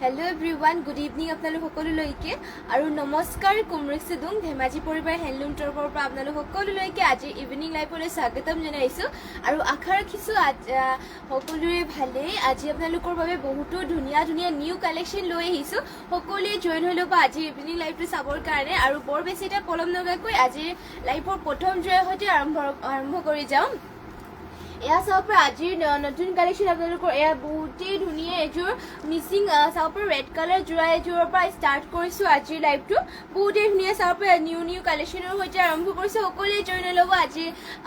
Hello everyone good evening आपनालोक सकलोলৈকে আৰু নমস্কাৰ কুমৰিক দুং ধেমাজি পৰিবাৰ হেণ্ডলুম তৰফৰ পৰা আপোনালোক সকলোলৈকে আজি ইভিনিং লাইভলৈ স্বাগতম জনাইছো আৰু আশা ৰাখিছো সকলোৰে ভালে আজি আপোনালোকৰ বাবে বহুতো ধুনীয়া ধুনীয়া নিউ কালেকশন লৈ আহিছো সকলোৱে জয়েন হৈ ল'ব আজি ইভিনিং লাইভটো চাবৰ কাৰণে আৰু বৰ বেছি এটা পলম নকৰাকৈ আজি লাইভৰ প্ৰথম জয়ৰ সৈতে আৰম্ভ কৰি যাওঁ এয়া চাওঁপৰা আজিৰ নতুন কালেকশন আপোনালোকৰ এয়া বহুতেই ধুনীয়া এযোৰ মিচিং চাওঁপৰা ৰেড কালাৰ যোৰা এযোৰৰ পৰা ষ্টাৰ্ট কৰিছো আজিৰ লাইভটো বহুতেই ধুনীয়া চাওঁপৰা নিউ কালেকশনৰ সৈতে আৰম্ভ কৰিছো সকলোৱে জয়েন হৈ ল'ব আজি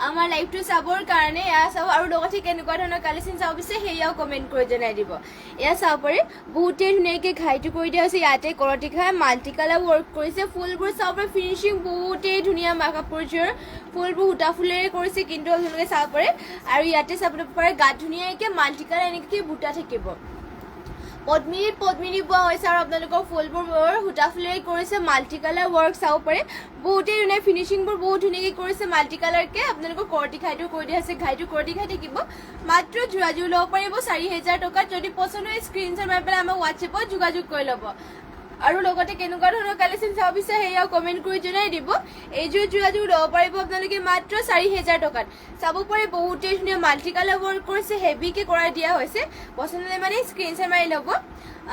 আমাৰ লাইভটো চাবৰ কাৰণে এয়া চাওঁ আৰু লগতে কেনেকুৱা ধৰণৰ কালেকশন চাব বিচাৰে সেয়াও কমেণ্ট কৰি জনাই দিব এয়া চাওঁপৰা বহুতেই ধুনীয়াকৈ ঘাইটো কৰি দিয়া হৈছে ইয়াতে কৰতিখা মাল্টি কালাৰ ৱৰ্ক কৰিছে ফুলবোৰ চাওঁপৰা ফিনিচিং বহুতেই ধুনীয়া কাপোৰযোৰ ফুলবোৰ সূতা ফুলেৰে কৰিছে কিন্তু আপোনালোকে চাব পাৰে আৰু ইয়াতে চাব পাৰে গাত ধুনীয়াকৈ মাল্টি কালাৰ এনেকৈ বুটা থাকিব পদ্মিনী বোৱা হৈছে আৰু আপোনালোকৰ ফুলবোৰ সূতা ফুলেৰে কৰিছে মাল্টি কালাৰ ৱৰ্ক চাব পাৰে বহুতেই ধুনীয়া ফিনিচিংবোৰ বহুত ধুনীয়াকৈ কৰিছে মাল্টি কালাৰকে আপোনালোকৰ কৰতি খাইটো কৰি দিয়া হৈছে ঘাইটো কৰতি খাই থাকিব মাত্ৰ যোৰাযোৰ ল'ব পাৰিব 4000 টকাত যদি পছন্দ হয় স্ক্ৰীনশ্বট মাৰি পেলাই আমাক হোৱাটছএপত যোগাযোগ কৰি ল'ব আৰু লগতে কেনেকুৱা ধৰণৰ কালেকশন চাব বিচাৰে সেয়াও কমেণ্ট কৰি জনাই দিব এইযোৰ যোৰাযোৰ ল'ব পাৰিব আপোনালোকে মাত্ৰ 4000 টকাত চাব পাৰে বহুতেই ধুনীয়া মাল্টি কালাৰ ৱৰ্ক কৰিছে হেভিকে কৰাই দিয়া হৈছে পছন্দ হ'লে মানে স্ক্ৰীনশ্বট মাৰি ল'ব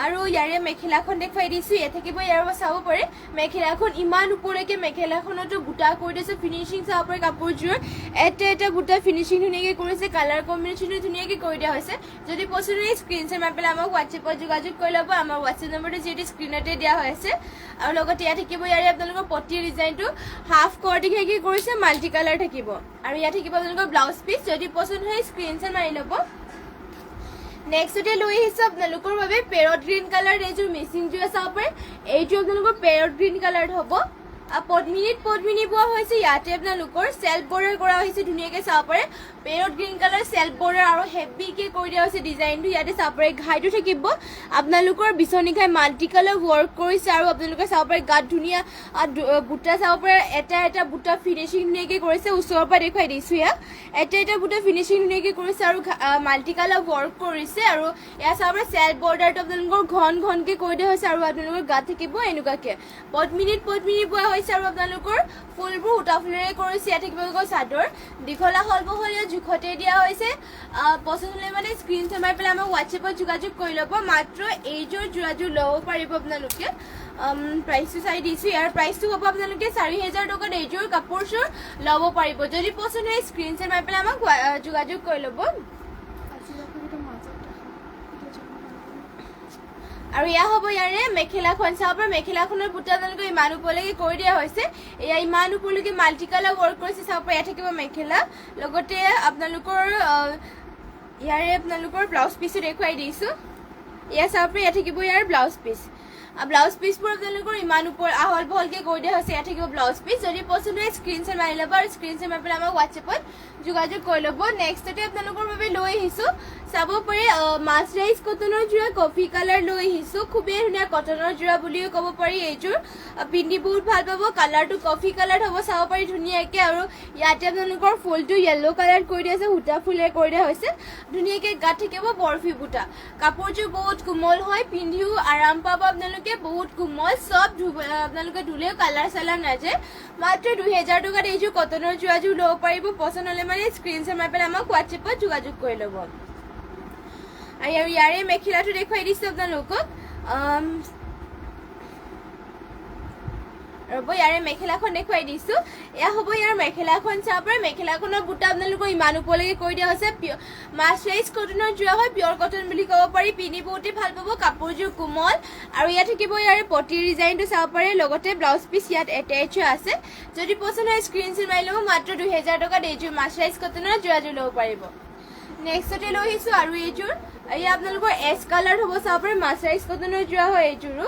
আৰু ইয়াৰে মেখেলাখন দেখুৱাই দিছো ইয়াত থাকিব ইয়াৰ পৰা চাব পাৰে মেখেলাখন ইমান ওপৰলৈকে মেখেলাখনতো বুটা কৰি দিছে ফিনিচিং চাব পাৰে কাপোৰযোৰ এটা বুটা ফিনিচিং ধুনীয়াকৈ কৰিছে কালাৰ কম্বিনেশ্যনো ধুনীয়াকৈ কৰি দিয়া হৈছে যদি পছন্দ হয় স্ক্ৰীনশ্বট মাৰি পেলাই আমাক হোৱাটছএপত যোগাযোগ কৰি ল'ব আমাৰ হোৱাটছএপ নম্বৰটো যিহেতু স্ক্ৰীনতে দিয়া হৈ আছে আৰু লগতে ইয়াত থাকিব ইয়াৰে আপোনালোকৰ পটি ডিজাইনটো হাফ কৰটি খাইকৈ কৰিছে মাল্টি কালাৰ থাকিব আৰু ইয়াত থাকিব আপোনালোকৰ ব্লাউজ পিচ যদি পছন্দ হয় স্ক্ৰীনশ্বট মাৰি ল'ব নেক্সটতে লৈ আহিছো আপোনালোকৰ বাবে পেৰট গ্ৰীণ কালাৰ এযোৰ মিচিং যোৰা চাব পাৰে এইটো আপোনালোকৰ পেৰট গ্ৰীণ কালাৰ হ'ব পদ্মিনী বোৱা হৈছে ইয়াতে আপোনালোকৰ সেলফ বৰ্ডাৰ কৰা হৈছে ধুনীয়াকৈ চাব পাৰে parrot green colour self border আৰু হেভিকে কৰি দিয়া হৈছে ডিজাইনটো ইয়াতে চাব পাৰে ঘাইটো থাকিব আপোনালোকৰ বিচনী ঘাই মাল্টি কালাৰ ৱৰ্ক কৰিছে আৰু আপোনালোকে চাব পাৰে গাত ধুনীয়া বুটা চাব পাৰে এটা বুটা ফিনিচিং ধুনীয়াকৈ কৰিছে ওচৰৰ পৰা দেখুৱাই দিছো ইয়াক এটা বুটা ফিনিচিং ধুনীয়াকৈ কৰিছে আৰু মাল্টি কালাৰ ৱৰ্ক কৰিছে আৰু ইয়াত চাব পাৰে সেলফ বৰ্ডাৰটো আপোনালোকৰ ঘনকৈ কৰি দিয়া হৈছে আৰু আপোনালোকৰ গাত থাকিব এনেকুৱাকৈ পদ্মিনী বোৱা হৈছে আৰু আপোনালোকৰ ফুলবোৰ সূতা ফুলেৰে কৰিছে ইয়াত থাকিব চাদৰ দীঘলা হল বহলীয়া জোখতে দিয়া হৈছে পছন্দ হ'লে মানে স্ক্ৰীনশ্বট মাৰি পেলাই আমাক হোৱাটছএপত যোগাযোগ কৰি ল'ব মাত্ৰ এইযোৰ যোৰাযোৰ ল'ব পাৰিব আপোনালোকে প্ৰাইচটো চাই দিছো ইয়াৰ প্ৰাইচটো হ'ব আপোনালোকে 4000 টকাত এইযোৰ কাপোৰযোৰ ল'ব পাৰিব যদি পছন্দ হয় স্ক্ৰীনশ্বট মাৰি পেলাই আমাক যোগাযোগ কৰি ল'ব আৰু এয়া হ'ব ইয়াৰে মেখেলাখন চাব পাৰে মেখেলাখনৰ বুটা আপোনালোকে ইমান ওপৰলৈকে কৰি দিয়া হৈছে এয়া ইমান ওপৰলৈকে মাল্টি কালাৰ ৱৰ্ক কৰিছে চাব পাৰে ইয়াত থাকিব মেখেলা লগতে আপোনালোকৰ ইয়াৰে আপোনালোকৰ ব্লাউজ পিচো দেখুৱাই দিছো এয়া চাব পাৰে ইয়াত থাকিব ইয়াৰ ব্লাউজ পিচবোৰ আপোনালোকৰ ইমান ওপৰ আহল বহলকে কৰি দিয়া হৈছে ইয়াত থাকিব ব্লাউজ পিচ যদি পছন্দ হয় স্ক্ৰীনশ্বট মাৰি ল'ব আৰু স্ক্ৰীনশ্বট মাৰি পেলাই আমাক হোৱাটছএপত যোগাযোগ কৰি ল'ব নেক্সটতে আপোনালোকৰ বাবে লৈ আহিছো চাব পাৰে মাছৰাইজ কটনৰ যোৰা কফি কালাৰ লৈ আহিছো খুবেই ধুনীয়া কটনৰ যোৰা বুলিও ক'ব পাৰি এইযোৰ পিন্ধি বহুত ভাল পাব কালাৰটো কফি কালাৰ হ'ব চাব পাৰি ধুনীয়াকৈ আৰু ইয়াতে আপোনালোকৰ ফুলটো য়েল্লো কালাৰ কৰি দিয়া হৈছে সূতা ফুলেৰে কৰি দিয়া হৈছে ধুনীয়াকৈ গাত থাকিব বৰফি বুটা কাপোৰযোৰ বহুত কোমল হয় পিন্ধিও আৰাম পাব আপোনালোকে বহুত কোমল চব আপোনালোকে ধুলেও কালাৰ চালাৰ নাযায় মাত্ৰ 2000 টকাত এইযোৰ কটনৰ যোৰাযোৰ ল'ব পাৰিব পছন্দ হ'লে মানে স্ক্ৰীনশ্বট মাৰি পেলাই আমাক হোৱাটছএপত যোগাযোগ কৰি ল'ব আৰু ইয়াৰে মেখেলাটো দেখুৱাই দিছো আপোনালোকক ৰ'ব ইয়াৰে মেখেলাখন দেখুৱাই দিছো এয়া হ'ব ইয়াৰ মেখেলাখন চাব পাৰে মেখেলাখনৰ বুটা আপোনালোকৰ ইমান ওপৰলৈকে কৰি দিয়া হৈছে মাছৰাইজ কটনৰ যোৰা হয় পিয়ৰ কটন বুলি ক'ব পাৰি পিন্ধি বহুতেই ভাল পাব কাপোৰযোৰ কোমল আৰু ইয়াত থাকিব ইয়াৰে পটি ডিজাইনটো চাব পাৰে লগতে ব্লাউজ পিচ ইয়াত এটেচ আছে যদি পছন্দ হয় স্ক্ৰীনশ্বট মাৰি ল'ব মাত্ৰ 2000 টকাত এইযোৰ মাছৰাইজ কটনৰ যোৰাযোৰ ল'ব পাৰিব নেক্সটতে লৈ আহিছো আৰু এইযোৰ এয়া আপোনালোকৰ এছ কালাৰ হ'ব চাব পাৰে মাছৰাইজ কটনৰ যোৰা হয় এইযোৰো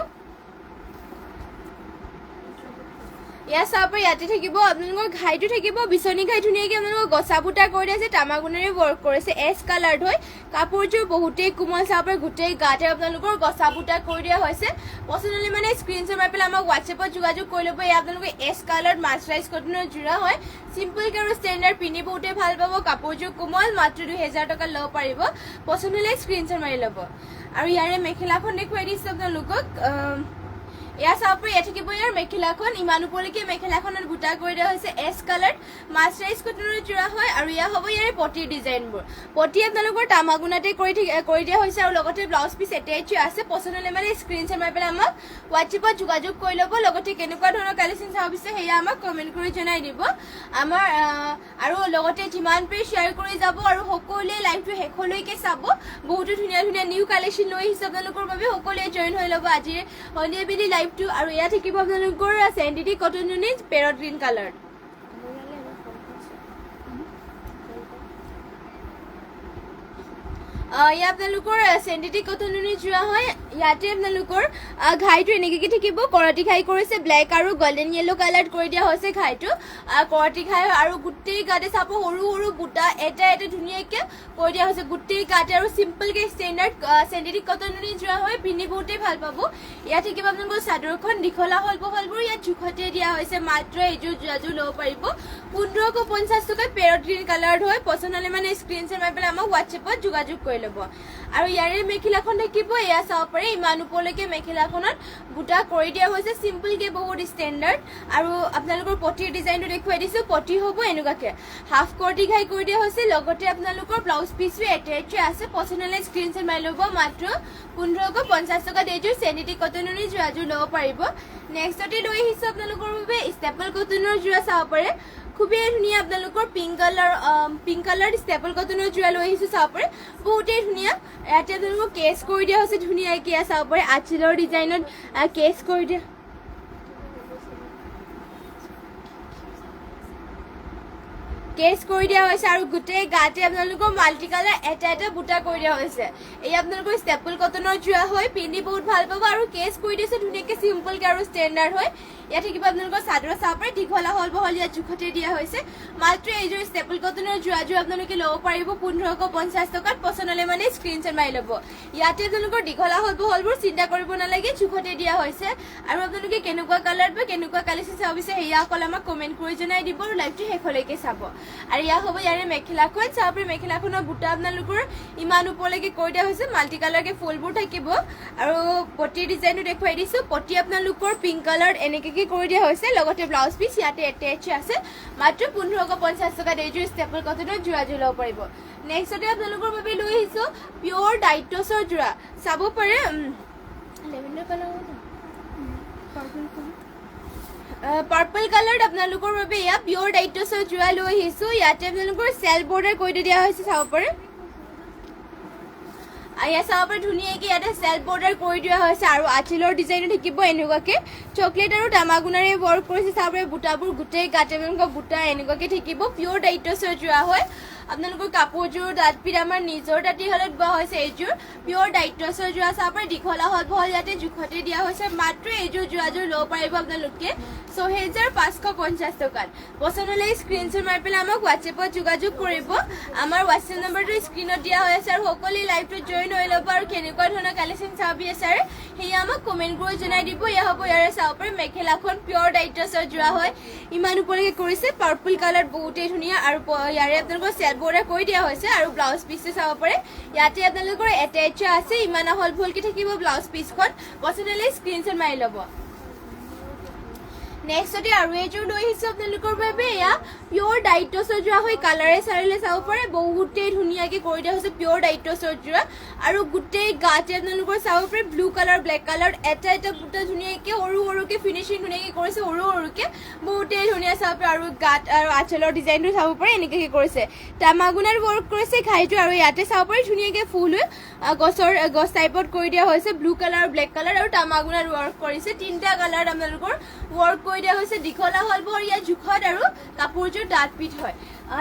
ইয়াত চাব পাৰে ইয়াতে থাকিব আপোনালোকৰ ঘাইটো থাকিব বিচনী ঘাই ধুনীয়াকৈ আপোনালোকৰ গছা বুটা কৰি দিছে তামাগুণেৰে ৱৰ্ক কৰিছে এছ কালাৰ হয় কাপোৰযোৰ বহুতেই কোমল চাব পাৰে গোটেই গাতে আপোনালোকৰ গছা বুটা কৰি দিয়া হৈছে পছন্দ হ'লে মানে স্ক্ৰীনশ্বট মাৰি পেলাই আমাক হোৱাটছএপত যোগাযোগ কৰি ল'ব এয়া আপোনালোকে এছ কালাৰ মাছৰাইজ কটনৰ যোৰা হয় চিম্পলকৈ আৰু ষ্টেণ্ডাৰ্ড পিন্ধি বহুতেই ভাল পাব কাপোৰযোৰ কোমল মাত্ৰ 2000 টকাত ল'ব পাৰিব পছন্দ হ'লে স্ক্ৰীনশ্বট মাৰি ল'ব আৰু ইয়াৰে মেখেলাখন দেখুৱাই দিছোঁ আপোনালোকক এয়া চাব পাৰি ইয়াত থাকিব ইয়াৰ মেখেলাখন ইমান ওপৰলৈকে মেখেলাখনত বুটা কৰি দিয়া হৈছে এছ কালাৰ মাছৰাইজ কটনৰ যোৰা হয় আৰু এয়া হ'ব ইয়াৰে পটিৰ ডিজাইনবোৰ পটি আপোনালোকৰ তামাগুনাতে কৰি দিয়া হৈছে আৰু লগতে ব্লাউজ পিচ এটেচ আছে পচন্দ হ'লে মানে স্ক্ৰীনশ্বট মাৰি পেলাই আমাক হোৱাটছএপত যোগাযোগ কৰি ল'ব লগতে কেনেকুৱা ধৰণৰ কালেকশ্যন চাব বিচাৰে সেয়া আমাক কমেণ্ট কৰি জনাই দিব আমাৰ আৰু লগতে যিমান পাৰি শ্বেয়াৰ কৰি যাব আৰু সকলোৱে লাইভটো শেষলৈকে চাব বহুতো ধুনীয়া ধুনীয়া নিউ কালেকশ্যন লৈ আহিছে আপোনালোকৰ বাবে সকলোৱে জইন হৈ ল'ব আজিৰ সন্ধিয়া বেলি লাইভটো আৰু এয়া থাকিব আপোনালোকৰ চেণ্ডিটি cotton unit parrot green colour ইয়া আপোনালোকৰ চেণ্ডিটিক কটন ইউনিট যোৱা হয় ইয়াতে আপোনালোকৰ ঘাইটো এনেকৈ থাকিব কৰতি ঘাই কৰিছে ব্লেক আৰু গল্ডেন য়েলো কালাৰ কৰি দিয়া হৈছে ঘাইটো কৰতি ঘাই আৰু গোটেই গাতে চাব সৰু সৰু বুটা এটা এটা ধুনীয়াকৈ কৰি দিয়া হৈছে গোটেই গাতে আৰু চিম্পলকৈ ষ্টেণ্ডাৰ্ড চেণ্ডিটিক কটন ইউনিট যোৱা হয় পিন্ধি বহুতেই ভাল পাব ইয়াত থাকিব আপোনালোকৰ চাদৰখন দীঘলা হল বহলবোৰ ইয়াত জোখতে দিয়া হৈছে মাত্ৰ এইযোৰ যোৰাযোৰ ল'ব পাৰিব 1550 টকাত পেৰট গ্ৰীণ কালাৰ হয় পচন্দ হ'লে মানে স্ক্ৰীনশ্বট মাৰি পেলাই আমাক হোৱাটছএপত যোগাযোগ কৰি ল'ব আৰু ইয়াৰে মেখেলাখন থাকিব এয়া চাব পাৰে ইমান ওপৰলৈকে মেখেলাখনত বুটা কৰি দিয়া হৈছে চিম্পলকৈ বহুত ষ্টেণ্ডাৰ্ড আৰু আপোনালোকৰ পটিৰ ডিজাইনটো দেখুৱাই দিছোঁ পটি হ'ব এনেকুৱাকৈ হাফ কৰ্টি ঘাই কৰি দিয়া হৈছে লগতে আপোনালোকৰ ব্লাউজ পিচো এটেচ আছে পচন্দ হ'লে স্ক্ৰীনশ্বট মাৰি ল'ব মাত্ৰ 1550 টকাত এইযোৰ চেণ্ডিটিক কটনৰ যোৰাযোৰ ল'ব পাৰিব নেক্সটতে লৈ আহিছোঁ আপোনালোকৰ বাবে ষ্টেপল কটনৰ যোৰা চাব পাৰে খুবেই ধুনীয়া আপোনালোকৰ পিংক কালাৰ ষ্টেপল কটনৰ যোৰা লৈ আহিছোঁ চাব পাৰে বহুতেই ধুনীয়া ইয়াতে আপোনালোকক কেচ কৰি দিয়া হৈছে ধুনীয়াকৈ চাব পাৰে আঁচলৰ ডিজাইনত কেচ কৰি দিয়া হৈছে আৰু গোটেই গাতে আপোনালোকৰ মাল্টি কালাৰ এটা এটা বুটা কৰি দিয়া হৈছে এই আপোনালোকৰ ষ্টেপল কটনৰ যোৰা হয় পিন্ধি বহুত ভাল পাব আৰু কেচ কৰি দিছে ধুনীয়াকৈ চিম্পলকৈ আৰু ষ্টেণ্ডাৰ্ড হয় ইয়াত থাকিব আপোনালোকৰ চাদৰ চাব পাৰে দীঘলা হল বহল ইয়াত জোখতে দিয়া হৈছে মাত্ৰ এইযোৰ ষ্টেপল কটনৰ যোৰাযোৰ আপোনালোকে ল'ব পাৰিব 1550 টকাত পচন্দ হ'লে মানে স্ক্ৰীনশ্বট মাৰি ল'ব ইয়াতে আপোনালোকৰ দীঘলা হল বহলবোৰ চিন্তা কৰিব নালাগে জোখতে দিয়া হৈছে আৰু আপোনালোকে কেনেকুৱা কালাৰ বা কেনেকুৱা কালেকশ্যন চাব বিচাৰে সেয়া অকল আমাক কমেণ্ট কৰি জনাই দিব আৰু লাইভটো শেষলৈকে চাব আৰু ইয়া হ'ব ইয়াৰে মেখেলাখন চাব পাৰে মেখেলাখনৰ বুটা আপোনালোকৰ ইমান ওপৰলৈকে কৰি দিয়া হৈছে মাল্টি কালাৰকৈ ফুলবোৰ থাকিব আৰু পটিৰ ডিজাইনটো দেখুৱাই দিছোঁ পটি আপোনালোকৰ পিংক কালাৰ এনেকৈ কৰি দিয়া হৈছে লগতে ব্লাউজ পিচ ইয়াতে এটেচ আছে মাত্ৰ 1550 টকাত এইযোৰ ষ্টেপল কটনৰ যোৰাযোৰ ল'ব পাৰিব নেক্সটতে আপোনালোকৰ বাবে লৈ আহিছোঁ পিয়ৰ ডাইটছৰ যোৰা চাব পাৰে লেভেণ্ডাৰ কালাৰ পাৰ্পল কালাৰত আপোনালোকৰ বাবে এয়া পিয়ৰ ডাইটছৰ যোৰা লৈ আহিছোঁ ইয়াতে আপোনালোকৰ চেল বৰ্ডাৰ কৰি দিয়া হৈছে চাব পাৰে ইয়াত চাব পাৰে ধুনীয়াকৈ ইয়াতে চেল্ফ বৰ্ডাৰ কৰি দিয়া হৈছে আৰু আঁচলৰ ডিজাইনো থাকিব এনেকুৱাকৈ চকলেট আৰু তামাগুনাৰে ৱৰ্ক কৰিছে চাব পাৰে বুটাবোৰ গোটেই গাতে আপোনালোকৰ বুটা এনেকুৱাকৈ থাকিব পিয়ৰ ডাইটছৰ যোৰা হয় আপোনালোকৰ কাপোৰযোৰ দাঁতপিঠ আমাৰ নিজৰ তাঁতীশালত বোৱা হৈছে এইযোৰ পিয়ৰ ডাইটছৰ যোৰা চাব পাৰে দীঘলা হল বহল ইয়াতে জোখতে দিয়া হৈছে মাত্ৰ এইযোৰ যোৰাযোৰ ল'ব পাৰিব আপোনালোকে 6550 টকাত পচন্দ হ'লে স্ক্ৰীনশ্বট মাৰি পেলাই আমাক হোৱাটছএপত যোগাযোগ কৰিব আমাৰ হোৱাটছএপ নম্বৰটো স্ক্ৰীনত দিয়া হৈ আছে আৰু সকলোৱে লাইভটো জইন হৈ ল'ব আৰু কেনেকুৱা ধৰণৰ কালেকশ্যন চাব বিচাৰে সেয়া আমাক কমেণ্ট কৰি জনাই দিব এয়া হ'ব ইয়াৰে চাব পাৰে মেখেলাখন পিয়ৰ ডাইটছৰ যোৰা হয় ইমান ওপৰলৈকে কৰিছে পাৰ্পল কালাৰ বহুতেই ধুনীয়া আৰু ইয়াৰে আপোনালোকৰ চেল বৰ্ডাৰ কৰি দিয়া হৈছে আৰু ব্লাউজ পিচটো চাব পাৰে ইয়াতে আপোনালোকৰ এটেচ আছে ইমান আহল বহলকৈ থাকিব ব্লাউজ পিচখন পচন্দ হ'লে স্ক্ৰীনশ্বট মাৰি ল'ব নেক্সটতে আৰু এইযোৰ লৈ আহিছোঁ আপোনালোকৰ বাবে এয়া পিয়ৰ ডাইটছৰ যোৰা হয় কালাৰে চাৰিলে চাব পাৰে বহুতেই ধুনীয়াকৈ কৰি দিয়া হৈছে পিয়ৰ ডাইটছৰ যোৰা আৰু গোটেই গাতে আপোনালোকৰ চাব পাৰে ব্লু কালাৰ ব্লেক কালাৰ এটা এটা বুটা ধুনীয়াকৈ সৰু সৰুকৈ ফিনিচিং ধুনীয়াকৈ কৰিছে সৰু সৰুকৈ বহুতেই ধুনীয়া চাব পাৰে আৰু গাত আৰু আঁচলৰ ডিজাইনটো চাব পাৰে এনেকৈ কৰিছে তামাগুনাৰ ৱৰ্ক কৰিছে ঘাইটো আৰু ইয়াতে চাব পাৰে ধুনীয়াকৈ ফুল গছ টাইপত কৰি দিয়া হৈছে ব্লু কালাৰ ব্লেক কালাৰ আৰু তামাগুনাৰ ৱৰ্ক কৰিছে তিনিটা কালাৰ আপোনালোকৰ ৱৰ্ক কৰি দিয়া হৈছে দীঘলা হল বহল ইয়াৰ জোখত আৰু কাপোৰযোৰ দাঁতপিঠ হয়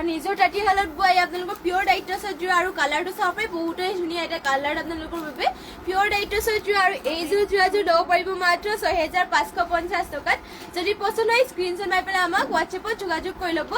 নিজৰ তাঁতীশালত বোৱা আপোনালোকৰ পিয়ৰ ডাইটছৰ যোৰা আৰু কালাৰটো চাব পাৰে বহুতেই ধুনীয়া এটা কালাৰ আপোনালোকৰ বাবে পিয়ৰ ডাইটছৰ যোৰা আৰু এইযোৰ যোৰাযোৰ ল'ব পাৰিব মাত্ৰ 6550 টকাত যদি পচন্দ হয় স্ক্ৰীনশ্বট মাৰি পেলাই আমাক হোৱাটছএপত যোগাযোগ কৰি ল'ব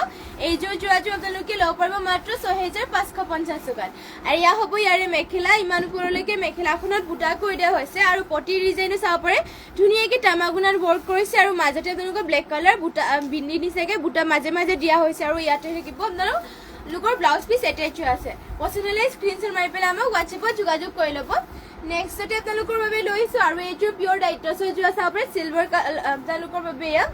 এইযোৰ যোৰাযোৰ আপোনালোকে ল'ব পাৰিব মাত্ৰ 6550 টকাত আৰু এয়া হ'ব ইয়াৰে মেখেলা ইমান ওপৰলৈকে মেখেলাখনত বুটা কৰি দিয়া হৈছে আৰু পটিৰ ডিজাইনো চাব পাৰে ধুনীয়াকৈ তামাগুনাত ৱৰ্ক কৰিছে আৰু মাজতে আপোনালোকৰ ব্লেক কালাৰ বুটা বিন্দি নিচাকৈ বুটা মাজে মাজে দিয়া হৈছে আৰু ইয়াতে থাকিব আপোনালোকৰ ব্লাউজ পিচ এটেচ আছে পচন্দ হ'লে স্ক্ৰীনশ্বট মাৰি পেলাই আমাক হোৱাটছএপত যোগাযোগ কৰি ল'ব নেক্সটতে আপোনালোকৰ বাবে লৈছো আৰু এইটো পিয়ৰ ডাইটছৰ যোৱা চাব পাৰে সিলভাৰ আপোনালোকৰ বাবে এয়া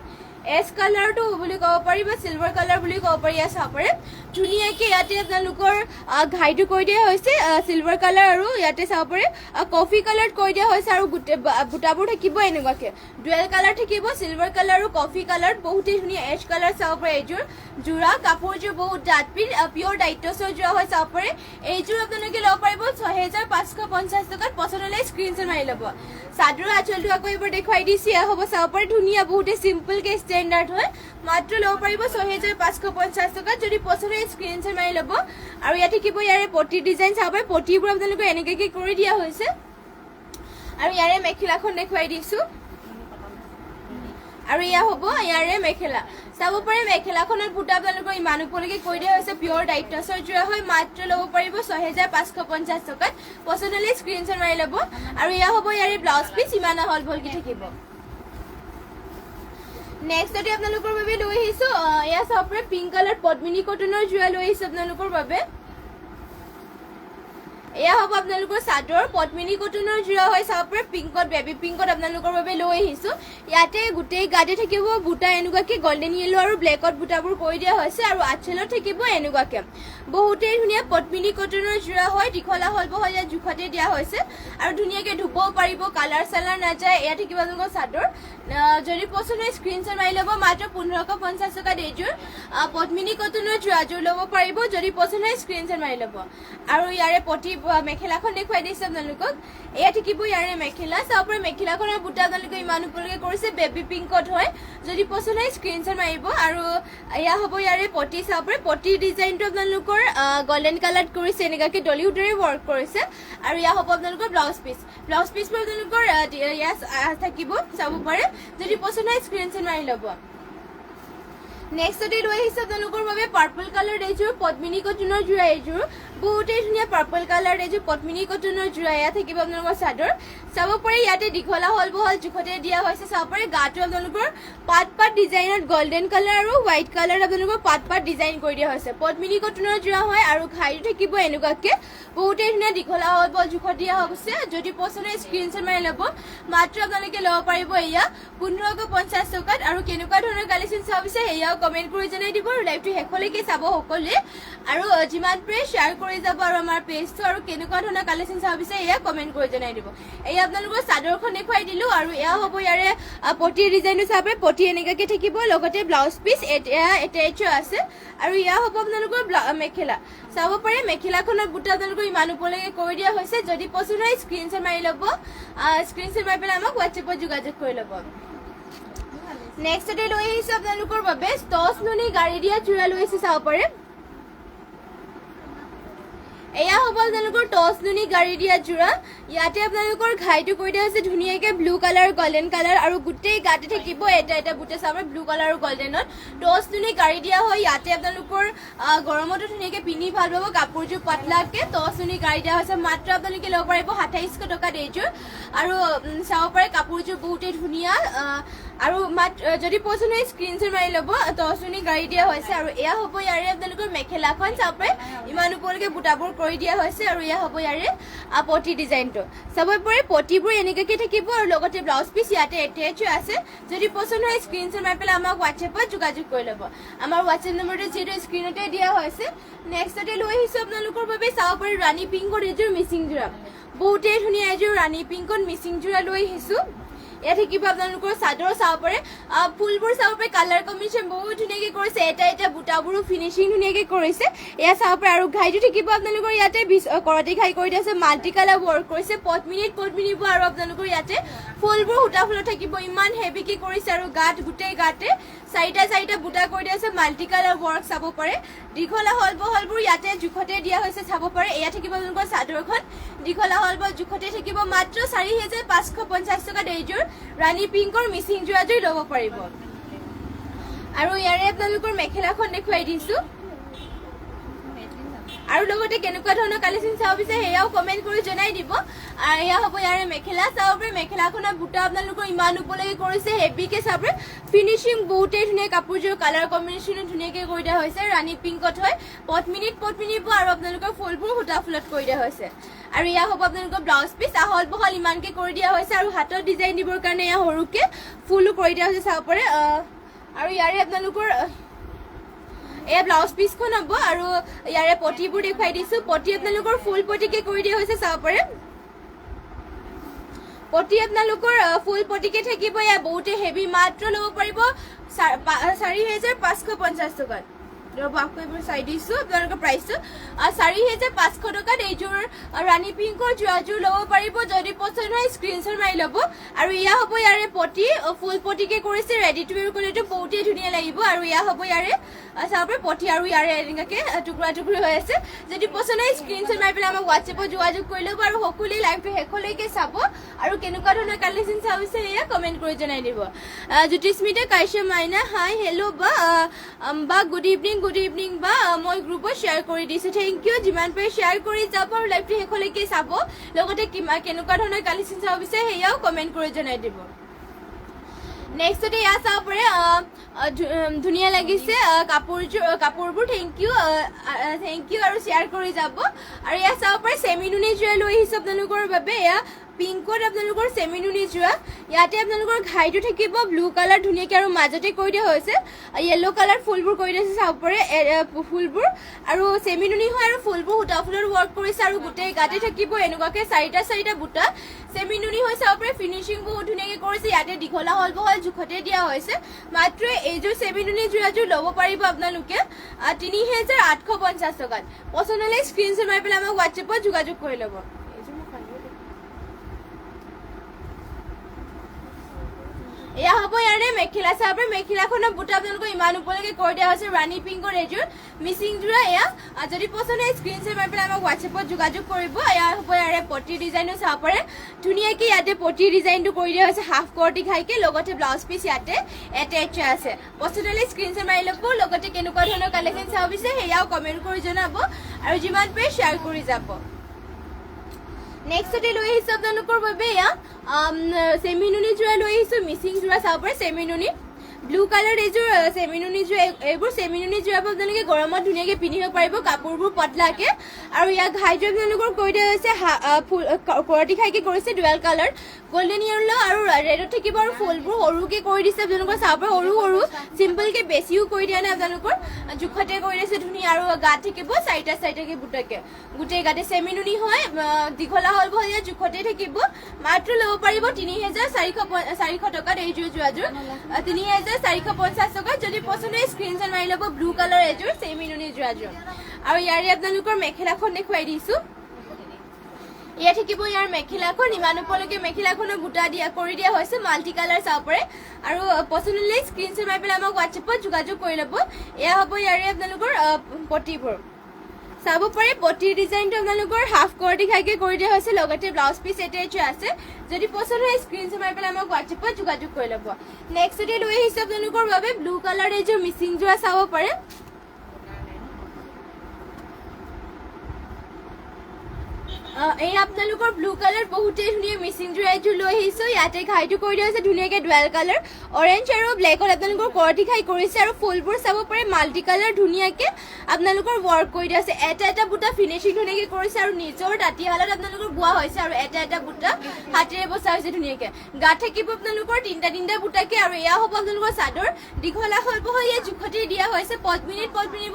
এছ কালাৰটো বুলি ক'ব পাৰি বা সিলভাৰ কালাৰ বুলি ক'ব পাৰি এয়া চাব পাৰে ধুনীয়াকৈ ইয়াতে আপোনালোকৰ ঘাইটো কৈ দিয়া হৈছে সিলভাৰ কালাৰ আৰু ইয়াতে চাব পাৰে কফি কালাৰত কৈ দিয়া হৈছে আৰু বুটাবোৰ থাকিব এনেকুৱাকৈ ডুৱেল কালাৰ থাকিব সিলভাৰ কালাৰ আৰু কফি কালাৰত বহুতেই ধুনীয়া এছ কালাৰ চাব পাৰে এইযোৰ যোৰা কাপোৰযোৰ বহুত ডাঠ পিয়ৰ ডাইটছৰ যোৰা হয় চাব পাৰে এইযোৰ আপোনালোকে ল'ব পাৰিব 6550 টকাত পচন্দ হ'লে স্ক্ৰীনশ্বট মাৰি ল'ব চাদৰৰ আঁচলটো আকৌ এবাৰ দেখুৱাই দিছে এয়া হ'ব চাব পাৰে ধুনীয়া বহুতে চিম্পলকৈ ষ্টেণ্ডাৰ্ড হয় মাত্ৰ ল'ব পাৰিব 6550 টকাত যদি পচন্দ হয় স্ক্ৰীনশ্বট মাৰি ল'ব আৰু ইয়াত থাকিব ইয়াৰে পটি ডিজাইন চাব পাৰে পটিবোৰ আপোনালোকে এনেকৈ কৰি দিয়া হৈছে আৰু ইয়াৰে মেখেলাখন দেখুৱাই দিছোঁ আৰু এয়া হ'ব ইয়াৰে মেখেলা চাব পাৰে মেখেলাখনত বুটা আপোনালোকৰ ইমান ওপৰলৈকে কৈ দিয়া হৈছে পিয়ৰ ডাইটছৰ যোৰা হয় মাত্ৰ ল'ব পাৰিব 6550 টকাত পচন্দ হ'লে স্ক্ৰীনশ্বট মাৰি ল'ব আৰু এয়া হ'ব ইয়াৰে ব্লাউজ পিচ ইমান আহল বহলকৈ থাকিব নেক্সটতে আপোনালোকৰ বাবে লৈ আহিছোঁ এয়া চাব পাৰে পিংক কালাৰ পদ্মিনী কটনৰ যোৰা লৈ আহিছোঁ আপোনালোকৰ বাবে এয়া হ'ব আপোনালোকৰ চাদৰ পদ্মিনী কটনৰ যোৰা হয় চাব পাৰে পিংকত বেবী পিংকত আপোনালোকৰ বাবে লৈ আহিছোঁ ইয়াতে গোটেই গাতে থাকিব বুটা এনেকুৱাকৈ গল্ডেন য়েলো আৰু ব্লেকত বুটাবোৰ কৈ দিয়া হৈছে আৰু আঁচলত থাকিব এনেকুৱাকৈ বহুতেই ধুনীয়া পদ্মিনী কটনৰ যোৰা হয় দীঘল আহল বহল ইয়াত জোখতে দিয়া হৈছে আৰু ধুনীয়াকৈ ধুবও পাৰিব কালাৰ চালাৰ নাযায় এয়া থাকিব আপোনালোকৰ চাদৰ যদি পচন্দ হয় স্ক্ৰীনশ্বট মাৰি ল'ব মাত্ৰ 1550 টকাত এইযোৰ পদ্মিনী কটনৰ যোৰাযোৰ ল'ব পাৰিব যদি পচন্দ হয় স্ক্ৰীনশ্বট মাৰি ল'ব আৰু ইয়াৰে পটি মেখেলাখন দেখুৱাই দিছে আপোনালোকক এয়া থাকিব ইয়াৰে মেখেলা চাব পাৰে মেখেলাখনৰ বুটা আপোনালোকে ইমান ওপৰলৈকে কৰিছে বেবী পিংকত হয় যদি পচন্দ হয় স্ক্ৰীনশ্বট মাৰিব আৰু এয়া হ'ব ইয়াৰে পটি চাব পাৰে পটি ডিজাইনটো আপোনালোকৰ গল্ডেন কালাৰত কৰিছে এনেকুৱাকৈ ডলিউডৰে ৱৰ্ক কৰিছে আৰু এয়া হ'ব আপোনালোকৰ ব্লাউজ পিচবোৰ আপোনালোকৰ ইয়াত থাকিব চাব পাৰে যদি পচন্দ হয় স্ক্ৰীনশ্বট মাৰি ল'ব নেক্সটতে লৈ আহিছে আপোনালোকৰ বাবে পাৰ্পল কালাৰ এইযোৰ পদ্মিনী কটনৰ যোৰা এইযোৰ বহুতেই ধুনীয়া পাৰ্পল কালাৰ এইযোৰ পদ্মিনী কটনৰ যোৰা এয়া থাকিব আপোনালোকৰ চাদৰ চাব পাৰে ইয়াতে দীঘল আহল বহল জোখতে দিয়া হৈছে চাব পাৰে গাটো আপোনালোকৰ পাত ডিজাইনত গল্ডেন কালাৰ আৰু হোৱাইট কালাৰ আপোনালোকৰ পাত ডিজাইন কৰি দিয়া হৈছে পদ্মিনী কটনৰ যোৰা হয় আৰু ঘাইটো থাকিব এনেকুৱাকৈ বহুতেই ধুনীয়া দীঘল আহল বহল জোখত দিয়া হৈছে যদি পচন্দ হয় স্ক্ৰীনশ্বট মাৰি ল'ব মাত্ৰ আপোনালোকে ল'ব পাৰিব এয়া 1550 টকাত আৰু কেনেকুৱা ধৰণৰ কালেকশ্যন চাব বিচাৰে সেয়াও কমেণ্ট কৰি জনাই দিব আৰু লাইভটো শেষলৈকে চাব সকলোৱে আৰু যিমান পাৰে শ্বেয়াৰ কৰি যাব আৰু আমাৰ পেজটো আৰু কেনেকুৱা ধৰণৰ কালেকশ্যন চাব বিচাৰে এয়া কমেণ্ট কৰি জনাই দিব এয়া আপোনালোকৰ চাদৰখন দেখুৱাই দিলোঁ আৰু এয়া হ'ব ইয়াৰে পটিৰ ডিজাইনটো চাব পাৰে পটি এনেকুৱাকৈ থাকিব লগতে ব্লাউজ পিচ এয়া এটাচ আছে আৰু এয়া হ'ব আপোনালোকৰ মেখেলা চাব পাৰে মেখেলাখনৰ বুটা আপোনালোকৰ ইমান ওপৰলৈকে কৰি দিয়া হৈছে যদি পচন্দ হয় স্ক্ৰীনশ্বট মাৰি ল'ব স্ক্ৰীনশ্বট মাৰি পেলাই আমাক হোৱাটছএপত যোগাযোগ কৰি ল'ব নেক্সটতে লৈ আহিছোঁ আপোনালোকৰ বাবে টচ নুনি গাড়ী দিয়া যোৰা লৈ আহিছোঁ চাব পাৰে এয়া হ'ব আপোনালোকৰ টচ নুনি গাড়ী দিয়া যোৰা ইয়াতে আপোনালোকৰ ঘাইটো কৰি দিয়া হৈছে ধুনীয়াকৈ ব্লু কালাৰ গল্ডেন কালাৰ আৰু গোটেই গাতে থাকিব এটা বুটা চাব ব্লু কালাৰ আৰু গল্ডেনত টচ নুনি গাড়ী দিয়া হয় ইয়াতে আপোনালোকৰ গৰমতো ধুনীয়াকৈ পিন্ধি ভাল পাব কাপোৰযোৰ পাতলাকৈ টচ নুনি গাড়ী দিয়া হৈছে মাত্ৰ আপোনালোকে ল'ব পাৰিব 2700 টকাত এইযোৰ আৰু চাব পাৰে কাপোৰযোৰ বহুতেই ধুনীয়া আৰু যদি পচন্দ হয় স্ক্ৰীনশ্বট মাৰি ল'ব টচ নুনি গাড়ী দিয়া হৈছে আৰু এয়া হ'ব ইয়াৰে আপোনালোকৰ মেখেলাখন চাব পাৰে ইমান ওপৰলৈকে বুটাবোৰ কৰি দিয়া হৈছে আৰু এয়া হ'ব ইয়াৰে পটি ডিজাইনটো চাব পাৰে পটিবোৰ এনেকুৱাকৈ থাকিব আৰু লগতে ব্লাউজ পিচ ইয়াতে এটেচ আছে যদি পচন্দ হয় স্ক্ৰীনশ্বট মাৰি পেলাই আমাক হোৱাটছএপত যোগাযোগ কৰি ল'ব আমাৰ হোৱাটছএপ নম্বৰটো যিটো স্ক্ৰীনতে দিয়া হৈছে নেক্সটতে লৈ আহিছোঁ আপোনালোকৰ বাবে চাব পাৰে ৰাণী পিংকত এইযোৰ মিচিং যোৰা বহুতেই ধুনীয়া এইযোৰ ৰাণী পিংকত মিচিং যোৰা লৈ আহিছোঁ ইয়াত থাকিব আপোনালোকৰ চাদৰ চাব পাৰে ফুলবোৰ চাব পাৰে কালাৰ কম্বিনেশ্যন বহুত ধুনীয়াকৈ কৰিছে এটা বুটাবোৰো ফিনিচিং ধুনীয়াকৈ কৰিছে এয়া চাব পাৰে আৰু ঘাইটো থাকিব আপোনালোকৰ ইয়াতে কৰতি ঘাই কৰি দিয়া আছে মাল্টি কালাৰ ৱৰ্ক কৰিছে পদ্মিনীবোৰ আৰু আপোনালোকৰ ইয়াতে ফুলবোৰ সূতা ফুলত থাকিব ইমান হেভিকৈ কৰিছে আৰু গোটেই গাতে চাৰিটা বুটা কৰি দিয়া আছে মাল্টি কালাৰ ৱৰ্ক চাব পাৰে দীঘল আহল বহলবোৰ ইয়াতে জোখতে দিয়া হৈছে চাব পাৰে এয়া থাকিব আপোনালোকৰ চাদৰখন দীঘল আহল বহল জোখতে থাকিব মাত্ৰ 4550 টকাত এইযোৰ ৰাণী পিংকৰ মিচিং যোৰাযোৰ ল'ব পাৰিব আৰু ইয়াৰে আপোনালোকৰ মেখেলাখন দেখুৱাই দিছোঁ আৰু লগতে কেনেকুৱা ধৰণৰ কালেকশ্যন চাব বিচাৰে সেয়াও কমেণ্ট কৰি জনাই দিব। আৰু এয়া হ'ব ইয়াৰে মেখেলা চাব পাৰে। মেখেলাখনৰ বুটা আপোনালোকৰ ইমান ওপৰলৈকে কৰিছে, হেভিকে চাব পাৰে। ফিনিচিং বহুতেই ধুনীয়া, কাপোৰযোৰ কালাৰ কম্বিনেশ্যনো ধুনীয়াকৈ কৰি দিয়া হৈছে। ৰাণী পিংকত হয়, পদ্মিনীত আৰু আপোনালোকৰ ফুলবোৰ সূতা ফুলত কৰি দিয়া হৈছে। আৰু এয়া হ'ব আপোনালোকৰ ব্লাউজ পিচ, আহল বহল ইমানকে কৰি দিয়া হৈছে। আৰু হাতত ডিজাইন দিবৰ কাৰণে এয়া সৰুকে ফুলো কৰি দিয়া হৈছে চাব পাৰে। আৰু ইয়াৰে আপোনালোকৰ এয়া ব্লাউজ পিচখন হ'ব। আৰু ইয়াৰে পটিবোৰ দেখুৱাই দিছো। পটি আপোনালোকৰ ফুল পটিকে কৰি দিয়া হৈছে চাব পাৰে। পটি আপোনালোকৰ ফুল পটিকে থাকিব। এয়া বহুতে হেভি, মাত্ৰ ল'ব পাৰিব 4,550 টকাত। চাই দিছো আপোনালোকৰ প্ৰাইচটো 4,500 টকাত এইযোৰ ৰাণী পিংকৰ যোৰাযোৰ ল'ব পাৰিব। যদি পচন্দ হয় স্ক্ৰীনশ্বট মাৰি ল'ব। আৰু এয়া হ'ব ইয়াৰে পটি, ফুল পটিকে কৰিছে। ৰেডি টু ৱেৰ কৰিলেতো বহুতেই ধুনীয়া লাগিব। আৰু এয়া হ'ব ইয়াৰে চাব পাৰে পটি, আৰু ইয়াৰে এনেকুৱাকে টুকুৰা টুকুৰি হৈ আছে। যদি পচন্দ হয় স্ক্ৰীনশ্বট মাৰি পেলাই আমাক হোৱাটছএপত যোগাযোগ কৰি ল'ব। আৰু সকলোৱে লাইভটো শেষলৈকে চাব। আৰু কেনেকুৱা ধৰণৰ কালেকশ্যন চাব বিচাৰে এয়া কমেণ্ট কৰি জনাই দিব। জ্যোতিস্মিতা কাশ্যপ মাইনা হাই হেল্ল' বা গুড ইভিনিং বা মই গ্ৰুপত শ্বেয়াৰ কৰি দিছোঁ। Thank you. যিমান পাৰে শ্বেয়াৰ কৰি যাব আৰু লাইভটো শেষলৈকে চাব। লগতে কেনেকুৱা ধৰণৰ কালেকশ্যন চাব বিচাৰে সেয়াও কমেণ্ট কৰি জনাই দিব। নেক্সটতে এয়া চাব পাৰে, ধুনীয়া লাগিছে কাপোৰবোৰ। থেংক ইউ আৰু শ্বেয়াৰ কৰি যাব। আৰু এয়া চাব পাৰে চেমিনুনি যোৰা লৈ আহিছোঁ আপোনালোকৰ বাবে। এয়া পিংকত আপোনালোকৰ চেমিনুনি যোৰা। ইয়াতে আপোনালোকৰ ঘাইটো থাকিব ব্লু কালাৰ ধুনীয়াকৈ, আৰু মাজতে কৰি দিয়া হৈছে য়েল্ল' কালাৰ ফুলবোৰ কৰি দিছে চাব পাৰে ফুলবোৰ। আৰু চেমিনুনি হয় আৰু ফুলবোৰ সূতা ফুলৰ ৱৰ্ক কৰিছে। আৰু গোটেই গাতে থাকিব এনেকুৱাকৈ চাৰিটা বুটা। চেমিনুনি হৈ চাব পাৰে। ফিনিচিং বহুত ধুনীয়াকৈ কৰিছে। ইয়াতে দীঘলা হল বহল জোখতে দিয়া হৈছে। মাত্ৰ এইযোৰ চেমিনুনি যোৰাযোৰ ল'ব পাৰিব আপোনালোকে 3,850 টকাত। পচন্দ হ'লে স্ক্ৰীনশ্বট মাৰি পেলাই আমাক হোৱাটছএপত যোগাযোগ কৰি ল'ব। এয়া হ'ব ইয়াৰে মেখেলা চাব পাৰে। মেখেলাখনৰ বুটা আপোনালোকৰ ইমান ওপৰলৈকে কৰি দিয়া হৈছে। ৰাণী পিংকৰ এইযোৰ মিচিং যোৰা। এয়া যদি পচন্দ হয় স্ক্ৰীনশ্বট মাৰি পেলাই আমাক হোৱাটছএপত যোগাযোগ কৰিব। এয়া হ'ব ইয়াৰে পটিৰ ডিজাইনো চাব পাৰে। ধুনীয়াকৈ ইয়াতে পটিৰ ডিজাইনটো কৰি দিয়া হৈছে হাফ কৰ্টি খাইকে। লগতে ব্লাউজ পিচ ইয়াতে এটেচ আছে। পচন্দ হ'লে স্ক্ৰীনশ্বট মাৰি ল'ব। লগতে কেনেকুৱা ধৰণৰ কালেকশ্যন চাব বিচাৰে সেয়াও কমেণ্ট কৰি জনাব। আৰু যিমান পাৰে শ্বেয়াৰ কৰি যাব। নেক্সটতে লৈ আহিছোঁ আপোনালোকৰ বাবে এয়া চেমিনুনি যোৰা লৈ আহিছোঁ। মিচিং যোৰা চাব পাৰে। চেমিনুনি ব্লু কালাৰ এইযোৰ চেমিনুনি যোৰা। এইবোৰ চেমিনুনি যোৰাবোৰ আপোনালোকে গৰমত ধুনীয়াকৈ পিন্ধিব পাৰিব। কাপোৰবোৰ পাতলাকে। আৰু ইয়াক ঘাইযোৰ আপোনালোকৰ কৰি দিয়া হৈছে কৰতি খাইকে কৰিছে ডুৱেল কালাৰ, গোল্ডেন য়েল্ল' আৰু ৰেডত থাকিব। আৰু ফুলবোৰ সৰুকে কৰি দিছে আপোনালোকৰ চাব পাৰে। সৰু চিম্পলকে, বেছিও কৰি দিয়া নাই আপোনালোকৰ, জোখতে কৰি দিছে ধুনীয়া। আৰু গাত থাকিব চাৰিটাকে বুটাকে গোটেই গাতে। চেমিনুনি হয়, দীঘলা হল বহল জোখতে থাকিব। মাত্ৰ ল'ব পাৰিব 3,450 টকাত এইযোৰ যোৰাযোৰ 3,450 টকাত। যদি পচন্দ হয় স্ক্ৰীনশ্বট মাৰি ল'ব। ব্লু কালাৰ এইযোৰ চেমিনুনি যোৰাযোৰ। আৰু ইয়াৰে আপোনালোকৰ মেখেলাখন দেখুৱাই দিছোঁ। ইয়াত থাকিব ইয়াৰ মেখেলাখন ইমান ওপৰলৈকে। মেখেলাখনৰ বুটা কৰি দিয়া হৈছে মাল্টি কালাৰ চাব পাৰে। আৰু পচন্দ হ'লে স্ক্ৰীনশ্বট মাৰি পেলাই আমাক হোৱাটছএপত যোগাযোগ কৰি ল'ব। এয়া হ'ব ইয়াৰে আপোনালোকৰ পটিবোৰ চাব পাৰে। পটিৰ ডিজাইনটো আপোনালোকৰ হাফ কৰ্টি খাইকে কৰি দিয়া হৈছে। লগতে ব্লাউজ পিচ এটেচ আছে। যদি পচন্দ হয় স্ক্ৰীনশ্বট মাৰি পেলাই আমাক হোৱাটছএপত যোগাযোগ কৰি ল'ব। নেক্সটতে লৈ আহিছোঁ আপোনালোকৰ বাবে ব্লু কালাৰ এইযোৰ মিচিং যোৰা চাব পাৰে। এই আপোনালোকৰ ব্লু কালাৰ বহুতেই ধুনীয়া মিচিং যোৰা এযোৰ লৈ আহিছোঁ। ইয়াতে ঘাইটো কৰি দিয়া হৈছে ধুনীয়াকৈ ডুৱেল কালাৰ। অৰেঞ্জ আৰু ব্লেকত আপোনালোকৰ কৰতি খাই কৰিছে। আৰু ফুলবোৰ চাব পাৰে মাল্টি কালাৰ ধুনীয়াকৈ আপোনালোকৰ ৱৰ্ক কৰি দিয়া হৈছে। এটা বুটা ফিনিচিং ধুনীয়াকৈ কৰিছে। আৰু নিজৰ তাঁতীশালত আপোনালোকৰ বোৱা হৈছে। আৰু এটা বুটা হাতেৰে বচা হৈছে ধুনীয়াকৈ। গাত থাকিব আপোনালোকৰ তিনিটা বুটাকে। আৰু এয়া হ'ব আপোনালোকৰ চাদৰ। দীঘলা হল বহল ইয়াত জোখতে দিয়া হৈছে। পদ্মিনীত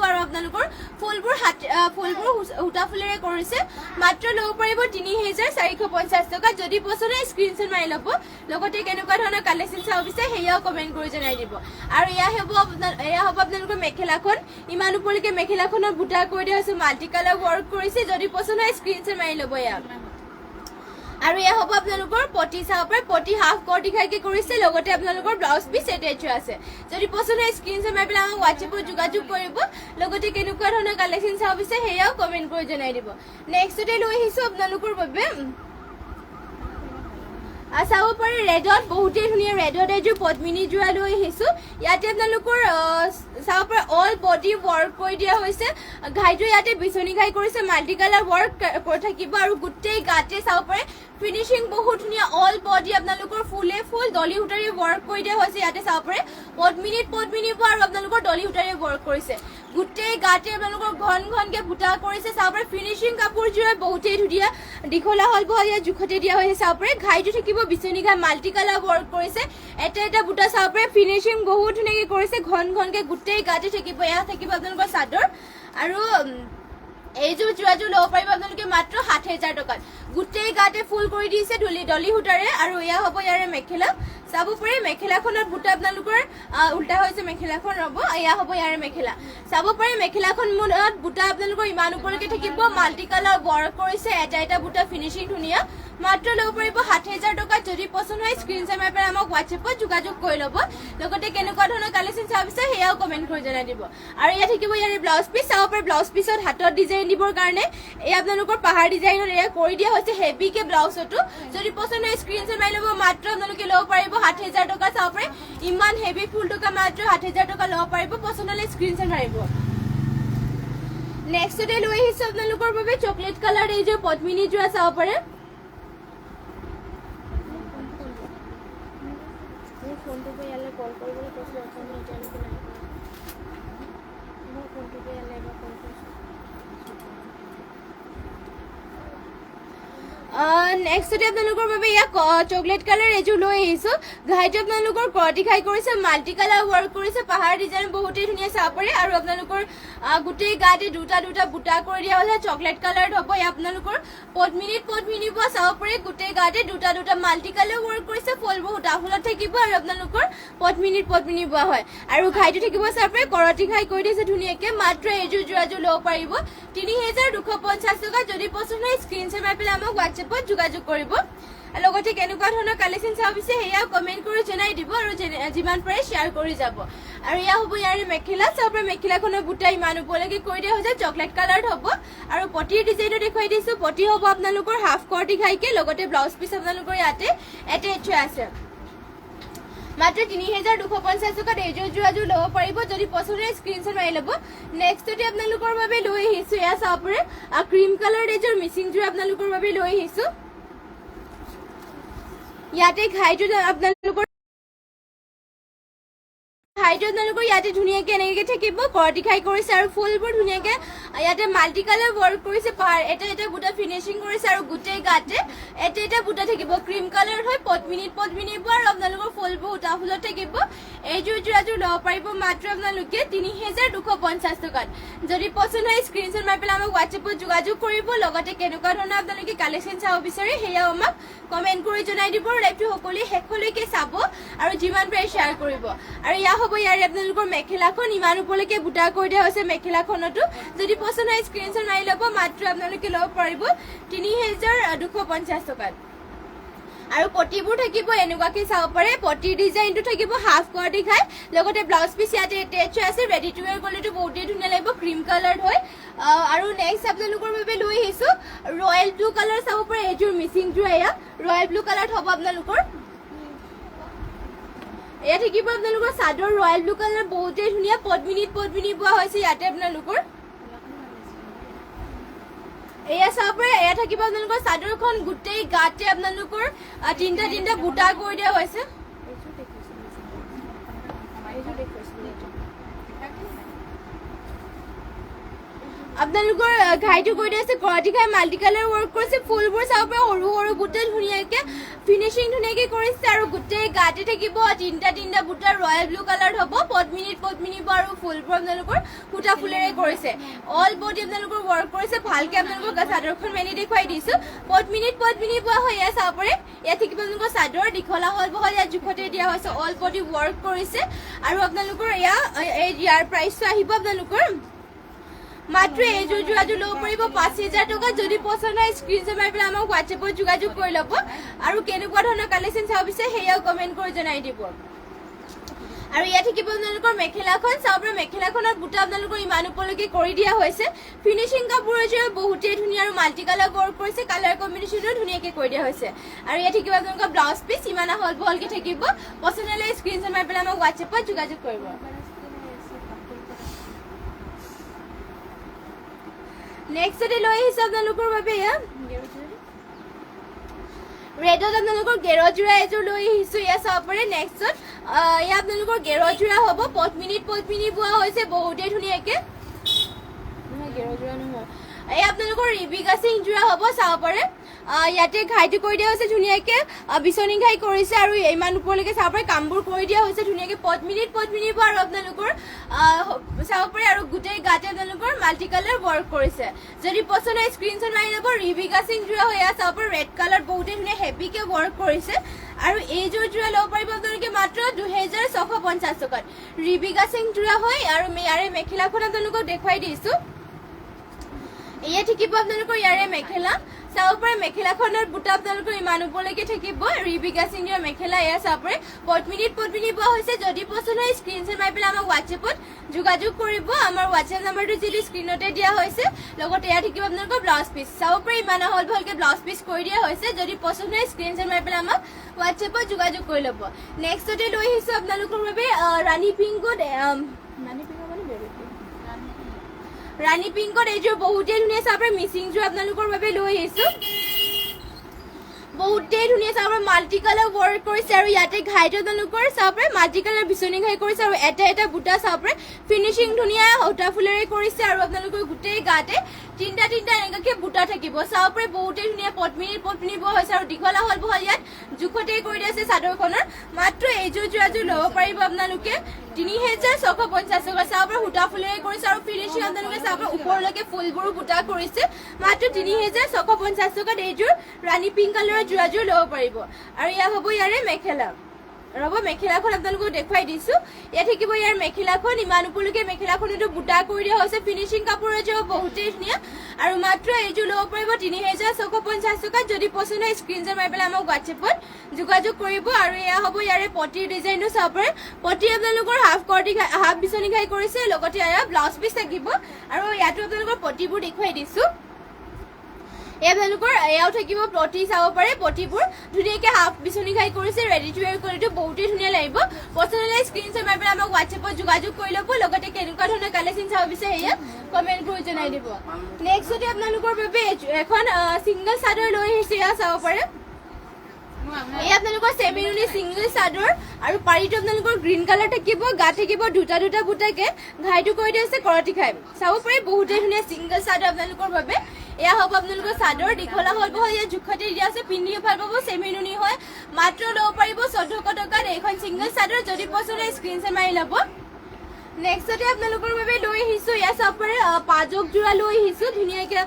আৰু আপোনালোকৰ ফুলবোৰ সূতা ফুলেৰে কৰিছে। মাত্ৰ ল'ব পাৰিব 3,450 টকা। যদি পচন্দ হয় স্ক্ৰীনশ্বট মাৰি ল'ব। লগতে কেনেকুৱা ধৰণৰ কালেকশ্যন চাব বিচাৰে সেয়াও কমেণ্ট কৰি জনাই দিব। আৰু এয়া হ'ব আপোনালোকৰ মেখেলাখন। ইমান ওপৰলৈকে মেখেলাখনৰ বুটা কৰি দিয়া হৈছে। মাল্টি কালাৰ ৱৰ্ক কৰিছে। যদি পচন্দ হয় স্ক্ৰীনশ্বট মাৰি ল'ব এয়া। আৰু এয়া হ'ব আপোনালোকৰ পটি চাব পাৰে। পটি হাফ কৰ্টি খাইকে কৰিছে। লগতে আপোনালোকৰ ব্লাউজ পিচ এটেচ আছে। যদি পচন্দ হয় স্ক্ৰীনশ্বট মাৰি পেলাই আমাক হোৱাটছএপত যোগাযোগ কৰিব। লগতে কেনেকুৱা ধৰণৰ কালেকশ্যন চাব বিচাৰে সেয়াও কমেণ্ট কৰি জনাই দিব। নেক্সটতে লৈ আহিছোঁ আপোনালোকৰ বাবে চাব পাৰে ৰেডত বহুতেই ধুনীয়া ৰেডত এযোৰ পদ্মিনী যোৰা লৈ আহিছোঁ ইয়াতে আপোনালোকৰ চাব পাৰে অল বডি ৱৰ্ক কৰি দিয়া হৈছে ঘাইটো ইয়াতে বিচনী ঘাই কৰিছে মাল্টি কালাৰ ৱৰ্ক কৰি থাকিব আৰু গোটেই গাতে চাব পাৰে ফিনিচিং বহুত ধুনীয়া অল বডি আপোনালোকৰ ফুলে ফুল দলি সূতাৰে ৱৰ্ক কৰি দিয়া হৈছে ইয়াতে চাব পাৰে পদ্মিনীত পদ্মিনী আৰু আপোনালোকৰ দলি সূতাৰে ৱৰ্ক কৰিছে গোটেই গাতে আপোনালোকৰ ঘন ঘনকে বুটা কৰিছে চাব পাৰে ফিনিচিং কাপোৰযোৰ বহুতেই ধুনীয়া দীঘলা হল বহলীয়া জোখতে দিয়া হৈছে চাব পাৰে ঘাইটো থাকিব বিচনী ঘাই মাল্টি কালাৰ ৱৰ্ক কৰিছে এটা এটা বুটা চাব পাৰে ফিনিচিং বহুত ধুনীয়াকে কৰিছে ঘন ঘনকে গোটেই গাতে থাকিব এয়া থাকিব আপোনালোকৰ চাদৰ আৰু এইযোৰ যোৰাযোৰ ল'ব পাৰিব আপোনালোকে মাত্ৰ ৭০০০ টকাত গোটেই গাতে ফুল কৰি দিছে দলি সূতাৰে আৰু এয়া হ'ব ইয়াৰে মেখেলা চাব পাৰে মেখেলাখনত বুটা আপোনালোকৰ উল্টা হৈছে মেখেলাখন ৰ'ব এয়া হ'ব ইয়াৰে মেখেলা চাব পাৰে মেখেলাখন বুটা আপোনালোকৰ ইমান ওপৰলৈকে থাকিব মাল্টি কালাৰ ৱৰ্ক কৰিছে এটা এটা বুটা ফিনিচিং ধুনীয়া মাত্ৰ ল'ব পাৰিব ৭০০০ টকাত যদি পচন্দ হয় স্ক্ৰীনশ্বট মাৰি পেলাই আমাক হোৱাটছএপত যোগাযোগ কৰি ল'ব লগতে কেনেকুৱা ধৰণৰ কালেকশ্যন চাব বিচাৰে সেয়াও কমেণ্ট কৰি জনাই দিব আৰু ইয়াত থাকিব ইয়াৰে ব্লাউজ পিচ চাব পাৰে ব্লাউজ পিচত হাতত ডিজাইন দিবৰ কাৰণে এই আপোনালোকৰ পাহাৰ ডিজাইনত এয়া কৰি দিয়া হৈছে হেভিকে ব্লাউজতো যদি পচন্দ হয় স্ক্ৰীনশ্বট মাৰি ল'ব মাত্ৰ আপোনালোকে ল'ব পাৰিব ৭০০০ টকা চাব পাৰে ইমান হেভি ফুল টকা মাত্ৰ ৭০০০ টকা ল'ব পাৰিব পচন্দ হ'লে স্ক্ৰীনশ্বট মাৰিব নেক্সটতে লৈ আহিছোঁ আপোনালোকৰ বাবে চকলেট কালাৰ এইযোৰ পদ্মিনী যোৰা চাব পাৰে ফোনটো পে ইয়ালে কল কৰিবলৈ কৈছোঁ আপুনি এতিয়ালৈকে নাই মোৰ ফোনটো পে ইয়ালে এবাৰ কল কৰিছোঁ নেক্সটতে আপোনালোকৰ বাবে ইয়াক চকলেট কালাৰ এযোৰ লৈ আহিছোঁ ঘাইটো আপোনালোকৰ কৰতি ঘাই কৰিছে মাল্টি কালাৰ ৱৰ্ক কৰিছে পাহাৰ ডিজাইন বহুতেই ধুনীয়া চাব পাৰে আৰু আপোনালোকৰ গোটেই গাতে দুটা দুটা বুটা কৰি দিয়া হৈছে চকলেট কালাৰত হ'ব এয়া আপোনালোকৰ পদ্মিনীত পদ্মিনী পোৱা চাব পাৰে গোটেই গাতে দুটা দুটা মাল্টি কালাৰ ৱৰ্ক কৰিছে ফুলবোৰ সূতা ফুলত থাকিব আৰু আপোনালোকৰ পদ্মিনীত পদ্মিনী পোৱা হয় আৰু ঘাইটো থাকিব চাব পাৰে কৰতি ঘাই কৰি দিছে ধুনীয়াকৈ মাত্ৰ এযোৰ যোৰাযোৰ ল'ব পাৰিব ৩২৫০ টকা যদি পচন্দ হয় স্ক্ৰীনশ্বট মাৰি পেলাই আমাক হোৱাটছএপত যোগাযোগ কৰিব লগতে কেনেকুৱা ধৰণৰ কালেকশ্যন চাব বিচাৰে সেয়াও কমেণ্ট কৰি জনাই দিব আৰু যিমান পাৰে শ্বেয়াৰ কৰি যাব আৰু এয়া হ'ব ইয়াৰে মেখেলা চাব পাৰে মেখেলাখনৰ বুটা ইমান ওপৰলৈকে কৰি দিয়া হৈছে চকলেট কালাৰত হ'ব আৰু পটিৰ ডিজাইনো দেখুৱাই দিছোঁ পটি হ'ব আপোনালোকৰ হাফ কৰতি ঘাইকে লগতে ব্লাউজ পিচ আপোনালোকৰ ইয়াতে এটেচ আছে মাত্ৰ ৩২৫০ টকাত এইযোৰ যোৰাযোৰ ল'ব পাৰিব যদি পচন্দ হয় স্ক্ৰীনশ্বট মাৰি ল'ব নেক্সটতে আপোনালোকৰ বাবে লৈ আহিছোঁ এয়া চাব পাৰে ক্ৰীম কালাৰ এইযোৰ মিচিং যোৰ আপোনালোকৰ বাবে লৈ আহিছোঁ ইয়াতে ঘাইটো আপোনালোকৰ ইয়াতে ধুনীয়াকে এনেকে থাকিব কৰতি ঘাই কৰিছে আৰু ফুলবোৰ ধুনীয়াকে ইয়াতে মাল্টি কালাৰ ৱৰ্ক কৰিছে পাহাৰ এটা এটা বুটা ফিনিচিং কৰিছে আৰু গোটেই গাতে এটা এটা বুটা থাকিব ক্ৰীম কালাৰ হয় পদ্মিনীত পদ্মিনী পোৱা আৰু আপোনালোকৰ ফুলবোৰ সূতা ফুলত থাকিব এইযোৰ যোৰাযোৰ ল'ব পাৰিব মাত্ৰ আপোনালোকে ৩২৫০ টকাত যদি পচন্দ হয় স্ক্ৰীনশ্বট মাৰি পেলাই আমাক হোৱাটছএপত যোগাযোগ কৰিব লগতে কেনেকুৱা ধৰণৰ আপোনালোকে কালেকশ্যন চাব বিচাৰে সেয়াও আমাক কমেণ্ট কৰি জনাই দিব লাইভটো সকলোৱে শেষলৈকে চাব আৰু যিমান পাৰে শ্বেয়াৰ কৰিব আৰু এয়া হ'ব ইয়াৰে আপোনালোকৰ মেখেলাখন ইমান ওপৰলৈকে বুটা কৰি দিয়া হৈছে মেখেলাখনতো যদি পচন্দ হয় স্ক্ৰীনশ্বট মাৰি ল'ব মাত্ৰ আপোনালোকে ল'ব পাৰিব ৩২৫০ টকাত আৰু পটিবোৰ থাকিব এনেকুৱাকে চাব পাৰে পটিৰ ডিজাইনটো থাকিব হাফ কৰতি ঘাই লগতে ব্লাউজ পিচ ইয়াতে এটেচ আছে ৰেডি টু ৱেৰ কৰিলেতো বহুতেই ধুনীয়া লাগিব ক্ৰীম কালাৰ হয় আৰু নেক্সট আপোনালোকৰ বাবে লৈ আহিছোঁ ৰয়েল ব্লু কালাৰ চাব পাৰে এইযোৰ মিচিং যোৰ এয়া ৰয়েল ব্লু কালাৰত হ'ব আপোনালোকৰ এয়া থাকিব আপোনালোকৰ চাদৰ ৰয়েল ব্লু কালাৰ বহুতেই ধুনীয়া পদ্মিনীত পদ্মিনী পোৱা হৈছে ইয়াতে আপোনালোকৰ এয়া চাব পাৰে এয়া থাকিব আপোনালোকৰ চাদৰখন গোটেই গাতে আপোনালোকৰ তিনিটা বুটা কৰি দিয়া হৈছে আপোনালোকৰ ঘাইটো কৰি দিয়া আছে কৰতি ঘাই মাল্টি কালাৰ ৱৰ্ক কৰিছে ফুলবোৰ চাব পাৰে সৰু সৰু বুটা ধুনীয়াকে ফিনিচিং ধুনীয়াকে কৰিছে আৰু গোটেই গাতে থাকিব তিনিটা বুটা ৰয়েল ব্লু কালাৰত হ'ব পদ্মিনীত পদ্মিনী আৰু ফুলবোৰ আপোনালোকৰ সূতা ফুলেৰে কৰিছে অল বডি আপোনালোকৰ ৱৰ্ক কৰিছে ভালকে আপোনালোকৰ চাদৰখন মেলি দেখুৱাই দিছোঁ পদ্মিনীত পদ্মিনী পোৱা হয় এয়া চাব পাৰে ইয়াত থাকিব আপোনালোকৰ চাদৰ দীঘলা হল বহল ইয়াত জোখতে দিয়া হৈছে অল বডি ৱৰ্ক কৰিছে আৰু আপোনালোকৰ ইয়াৰ প্ৰাইচটো আহিব আপোনালোকৰ মাত্ৰ এইযোৰ যোৰাযোৰ ল'ব পাৰিব ৫০০০ টকা যদি পচন্দ হয় স্ক্ৰীনশ্বট মাৰি পেলাই আমাক হোৱাটছএপত যোগাযোগ কৰি ল'ব আৰু কেনেকুৱা ধৰণৰ কালেকশ্যন চাব বিচাৰে সেয়াও কমেণ্ট কৰি জনাই দিব আৰু ইয়াত থাকিব আপোনালোকৰ মেখেলাখন চাব পৰা মেখেলাখনৰ বুটা আপোনালোকৰ ইমান ওপৰলৈকে কৰি দিয়া হৈছে ফিনিশিং কাপোৰৰ যে বহুতেই ধুনীয়া আৰু মাল্টি কালাৰ ৱৰ্ক কৰিছে কালাৰ কম্বিনেশ্যনো ধুনীয়াকৈ কৰি দিয়া হৈছে আৰু ইয়াত থাকিব আপোনালোকৰ ব্লাউজ পিচ ইমান আহল বহলকৈ থাকিব পচন্দ হ'লে স্ক্ৰীনশ্বট মাৰি পেলাই আমাক হোৱাটছএপত যোগাযোগ কৰিব নেক্সটতে লৈ আহিছে আপোনালোকৰ বাবে এয়া ৰেডত আপোনালোকৰ গেৰজোৰা এযোৰ লৈ আহিছো এয়া চাব পাৰে নেক্সটত এয়া আপোনালোকৰ গেৰজোৰা হ'ব পদ্মিনী বোৱা হৈছে বহুতেই ধুনীয়াকৈ নহয় গেৰজোৰা নহয় এয়া আপোনালোকৰ ৰিবিকা সিং জোৰা হ'ব চাব পাৰে ইয়াতে ঘাইটো কৰি দিয়া হৈছে ধুনীয়াকৈ বিচনী ঘাই কৰিছে আৰু ইমান ওপৰলৈকে চাব পাৰে কামবোৰ কৰি দিয়া হৈছে ধুনীয়াকৈ পদ্মিনী বোৱা আৰু আপোনালোকৰ চাব পাৰে আৰু গোটেই গাতে আপোনালোকৰ মাল্টি কালাৰ ৱৰ্ক কৰিছে যদি পচন্দ হয় স্ক্ৰীনশ্বট মাৰি ল'ব ৰিবিকা সিং জোৰা হৈ চাব পাৰে ৰেড কালাৰ বহুতেই ধুনীয়া হেভিকৈ ৱৰ্ক কৰিছে আৰু এইযোৰ জোৰা ল'ব পাৰিব আপোনালোকে মাত্ৰ 2650 টকাত ৰিবিকা সিং জোৰা হয় আৰু ইয়াৰে মেখেলাখন আপোনালোকক দেখুৱাই দিছোঁ এয়া থাকিব আপোনালোকৰ ইয়াৰে মেখেলা চাব পাৰে মেখেলাখনৰ বুটা আপোনালোকৰ ইমান ওপৰলৈকে থাকিব ৰিবিকা সিংৰ মেখেলা এয়া চাব পাৰে পদ্মিনী বোৱা হৈছে যদি পচন্দ হয় স্ক্ৰীনশ্বট মাৰি পেলাই আমাক হোৱাটছএপত যোগাযোগ কৰিব আমাৰ হোৱাটছএপ নাম্বাৰটো যিটো স্ক্ৰীনতে দিয়া হৈছে লগতে এয়া থাকিব আপোনালোকৰ ব্লাউজ পিচ চাব পাৰে ইমান আহল বহলকৈ ব্লাউজ পিচ কৰি দিয়া হৈছে যদি পচন্দ হয় স্ক্ৰীনশ্বট মাৰি পেলাই আমাক হোৱাটছএপত যোগাযোগ কৰি ল'ব নেক্সটতে লৈ আহিছোঁ আপোনালোকৰ বাবে ৰাণী পিংকত ৰাণী পিংকত এইযোৰ বহুতেই ধুনীয়া চাব পাৰে মিচিংযোৰ আপোনালোকৰ বাবে লৈ আহিছোঁ বহুতেই ধুনীয়া চাব পাৰে মাল্টি কালাৰ ৱৰ্ক কৰিছে আৰু ইয়াতে ঘাইটো আপোনালোকৰ চাব পাৰে মাল্টি কালাৰ বিচনী ঘাই কৰিছে আৰু এটা বুটা চাব পাৰে ফিনিচিং ধুনীয়া সূতা ফুলেৰে কৰিছে আৰু আপোনালোকৰ গোটেই গাতে তিনিটা এনেকুৱাকৈ বুটা থাকিব চাব পাৰে বহুতেই ধুনীয়া পদ্মিনী বোৱা হৈছে আৰু দীঘল আহল বহল ইয়াত জোখতেই কৰি দিয়া আছে চাদৰখনৰ মাত্ৰ এইযোৰ জোৰাযোৰ ল'ব পাৰিব আপোনালোকে 3650 টকা চাব পাৰে সূতা ফুলেৰে কৰিছে আৰু ফিনিচিং আপোনালোকে চাব পাৰে ওপৰলৈকে ফুলবোৰো বুটা কৰিছে মাত্ৰ 3650 টকাত এইযোৰ ৰাণী পিংক কালাৰৰ জোৰাযোৰ ল'ব পাৰিব আৰু এয়া হ'ব ইয়াৰে মেখেলা ৰ'ব মেখেলাখন আপোনালোকক দেখুৱাই দিছোঁ ইয়াত থাকিব ইয়াৰ মেখেলাখন ইমান ওপৰলৈকে মেখেলাখনতো বুটা কৰি দিয়া হৈছে ফিনিচিং কাপোৰৰ যে বহুতেই ধুনীয়া আৰু মাত্ৰ এইযোৰ ল'ব পাৰিব 3650 টকাত যদি পচন্দ হয় স্ক্ৰীনশ্বট মাৰি পেলাই আমাক হোৱাটছএপত যোগাযোগ কৰিব আৰু এয়া হ'ব ইয়াৰে পটিৰ ডিজাইনো চাব পাৰে পটি আপোনালোকৰ হাফ বিচনী ঘাই কৰিছে লগতে এয়া ব্লাউজ পিচ থাকিব আৰু ইয়াতো আপোনালোকৰ পটিবোৰ দেখুৱাই দিছোঁ এয়া আপোনালোকৰ এয়াও থাকিব পটি চাব পাৰে পটিবোৰ ধুনীয়াকৈ হাফ বিচনী ঘাই কৰিছে ৰেডি টু ৱেৰ কৰিটো বহুতেই ধুনীয়া লাগিব পচন্দ হ'লে স্ক্ৰীনশ্বট মাৰি পেলাই আমাক হোৱাটছএপত যোগাযোগ কৰি ল'ব লগতে কেনেকুৱা ধৰণৰ কালেকশ্যন চাব বিচাৰে সেয়া কমেণ্ট কৰি জনাই দিব নেক্সটতে আপোনালোকৰ বাবে এখন ছিংগল চাদৰ লৈ আহিছে এয়া চাব পাৰে এই আপোনালোকৰ চেমিৰুনি ছিংগল চাদৰ আৰু পাৰীটো আপোনালোকৰ গ্ৰীণ কালাৰ থাকিব গা থাকিব দুটা বুটাকে ঘাইটো কৰি দিয়া আছে কৰতি ঘাই চাব পাৰে বহুতেই ধুনীয়া ছিংগল চাদৰ আপোনালোকৰ বাবে এয়া হ'ব আপোনালোকৰ চাদৰ দীঘলা হ'ল বহল ইয়াত জোখতে দিয়া আছে পিন্ধিও ভাল পাব চেমিৰুনি হয় মাত্ৰ ল'ব পাৰিব 1400 টকাত এইখন ছিংগল চাদৰ যদি পচন্দ হয় স্ক্ৰীনশ্বট মাৰি ল'ব নেক্সটতে আপোনালোকৰ বাবে লৈ আহিছোঁ এয়া চাব পাৰে পাজক জোৰা লৈ আহিছোঁ ধুনীয়াকৈ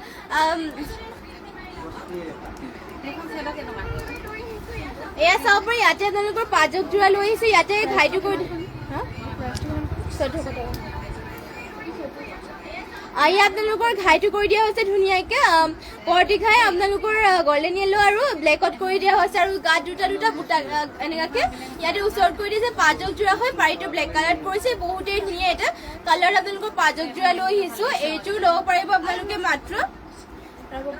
এয়া চাব পাৰে ইয়াতে আপোনালোকৰ পাজক জোৰা লৈ আহিছোঁ ইয়াতে ঘাইটো কৰি এয়া আপোনালোকৰ ঘাইটো কৰি দিয়া হৈছে ধুনীয়াকৈ কৰতি ঘাই আপোনালোকৰ গল্ডেন য়েল্লো আৰু ব্লেকত কৰি দিয়া হৈছে আৰু গাত দুটা বুটা এনেকুৱাকৈ ইয়াতে ওচৰত কৰি দিছে পাজক জোৰা হয় পাৰীটো ব্লেক কালাৰত পৰিছে বহুতেই ধুনীয়া এটা কালাৰত আপোনালোকৰ পাজক জোৰা লৈ আহিছোঁ এইযোৰ ল'ব পাৰিব আপোনালোকে মাত্ৰ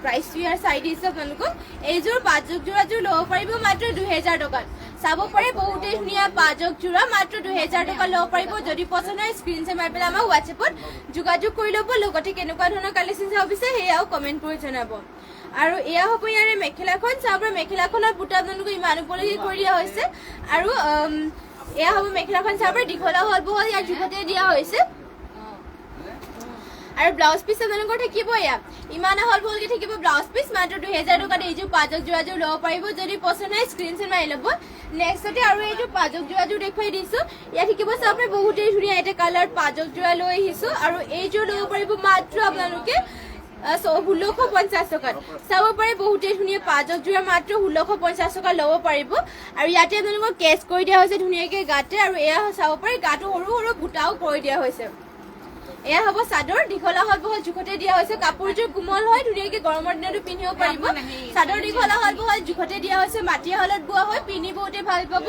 প্ৰাইচটো ইয়াৰ চাই দিছোঁ আপোনালোকক এইযোৰ পাজক জোৰাযোৰ ল'ব পাৰিব মাত্ৰ 2000 টকাত চাব পাৰে বহুতেই ধুনীয়া পাজক জোৰা মাত্ৰ 2000 টকা ল'ব পাৰিব যদি পচন্দ হয় স্ক্ৰীনশ্বট মাৰি পেলাই আমাক হোৱাটছএপত যোগাযোগ কৰি ল'ব লগতে কেনেকুৱা ধৰণৰ কালেকশ্যন চাব বিচাৰে সেয়াও কমেণ্ট কৰি জনাব আৰু এয়া হ'ব ইয়াৰে মেখেলাখন চাব পাৰে মেখেলাখনৰ বুটা আপোনালোকক ইমান ওপৰলৈকে কৰি দিয়া হৈছে আৰু এয়া হ'ব মেখেলাখন চাব পাৰে দীঘলা হ'ল বহল ইয়াৰ জোখতে দিয়া হৈছে আৰু ব্লাউজ পিচ আপোনালোকৰ থাকিব এয়া ইমান আহল বহলকৈ থাকিব ব্লাউজ পিচ মাত্ৰ 2000 টকাত এইযোৰ পাজক জোৰাযোৰ ল'ব পাৰিব যদি পচন্দ হয় স্ক্ৰীনশ্বট মাৰি ল'ব নেক্সটতে আৰু এইযোৰ পাজক জোৰাযোৰ দেখুৱাই দিছোঁ ইয়াত থাকিব চাব পাৰে বহুতেই ধুনীয়া এটা কালাৰত পাজক জোৰা লৈ আহিছোঁ আৰু এইযোৰ ল'ব পাৰিব মাত্ৰ আপোনালোকে 1650 টকাত চাব পাৰে বহুতেই ধুনীয়া পাজক জোৰা মাত্ৰ 1650 টকা ল'ব পাৰিব আৰু ইয়াতে আপোনালোকক কেচ কৰি দিয়া হৈছে ধুনীয়াকৈ গাতে আৰু এয়া চাব পাৰে গাটো সৰু বুটাও কৰি দিয়া হৈছে এয়া হ'ব চাদৰ দীঘলা হল বহল জোখতে দিয়া হৈছে কাপোৰযোৰ কোমল হয় ধুনীয়াকৈ গৰমৰ দিনতো পিন্ধিব পাৰিব চাদৰ দীঘলা হল বহল জোখতে দিয়া হৈছে মাটিয়া হলত বোৱা হয় পিন্ধি বহুতে ভাল পাব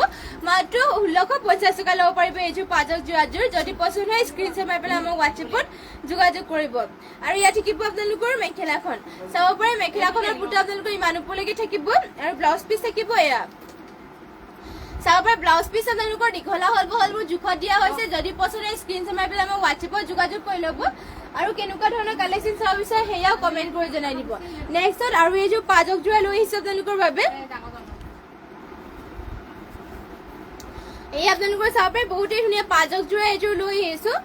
মাত্ৰ 1650 টকা ল'ব পাৰিব এইযোৰ পাজক যোৰাযোৰ যদি পছন্দ হয় স্ক্ৰীনশ্বট মাৰি পেলাই আমাক হোৱাটছএপত যোগাযোগ কৰিব আৰু ইয়াত থাকিব আপোনালোকৰ মেখেলাখন চাব পাৰে মেখেলাখনৰ বুটা আপোনালোকৰ ইমান ওপৰলৈকে থাকিব আৰু ব্লাউজ পিচ থাকিব এয়া চাব পাৰে ব্লাউজ পিচ আপোনালোকৰ দীঘলা হল বহলবোৰ জোখত দিয়া হৈছে যদি পছন্দ হয় স্ক্ৰীনশ্বট মাৰি পেলাই আমাক হোৱাটছএপত যোগাযোগ কৰি ল'ব আৰু কেনেকুৱা ধৰণৰ কালেকশ্যন চাব বিচাৰে সেয়াও কমেণ্ট কৰি জনাই দিব নেক্সটত আৰু এইযোৰ পাজক যোৰা লৈ আহিছোঁ আপোনালোকৰ বাবে এই আপোনালোকৰ চাব পাৰে বহুতেই ধুনীয়া পাজক যোৰা এইযোৰ লৈ আহিছোঁ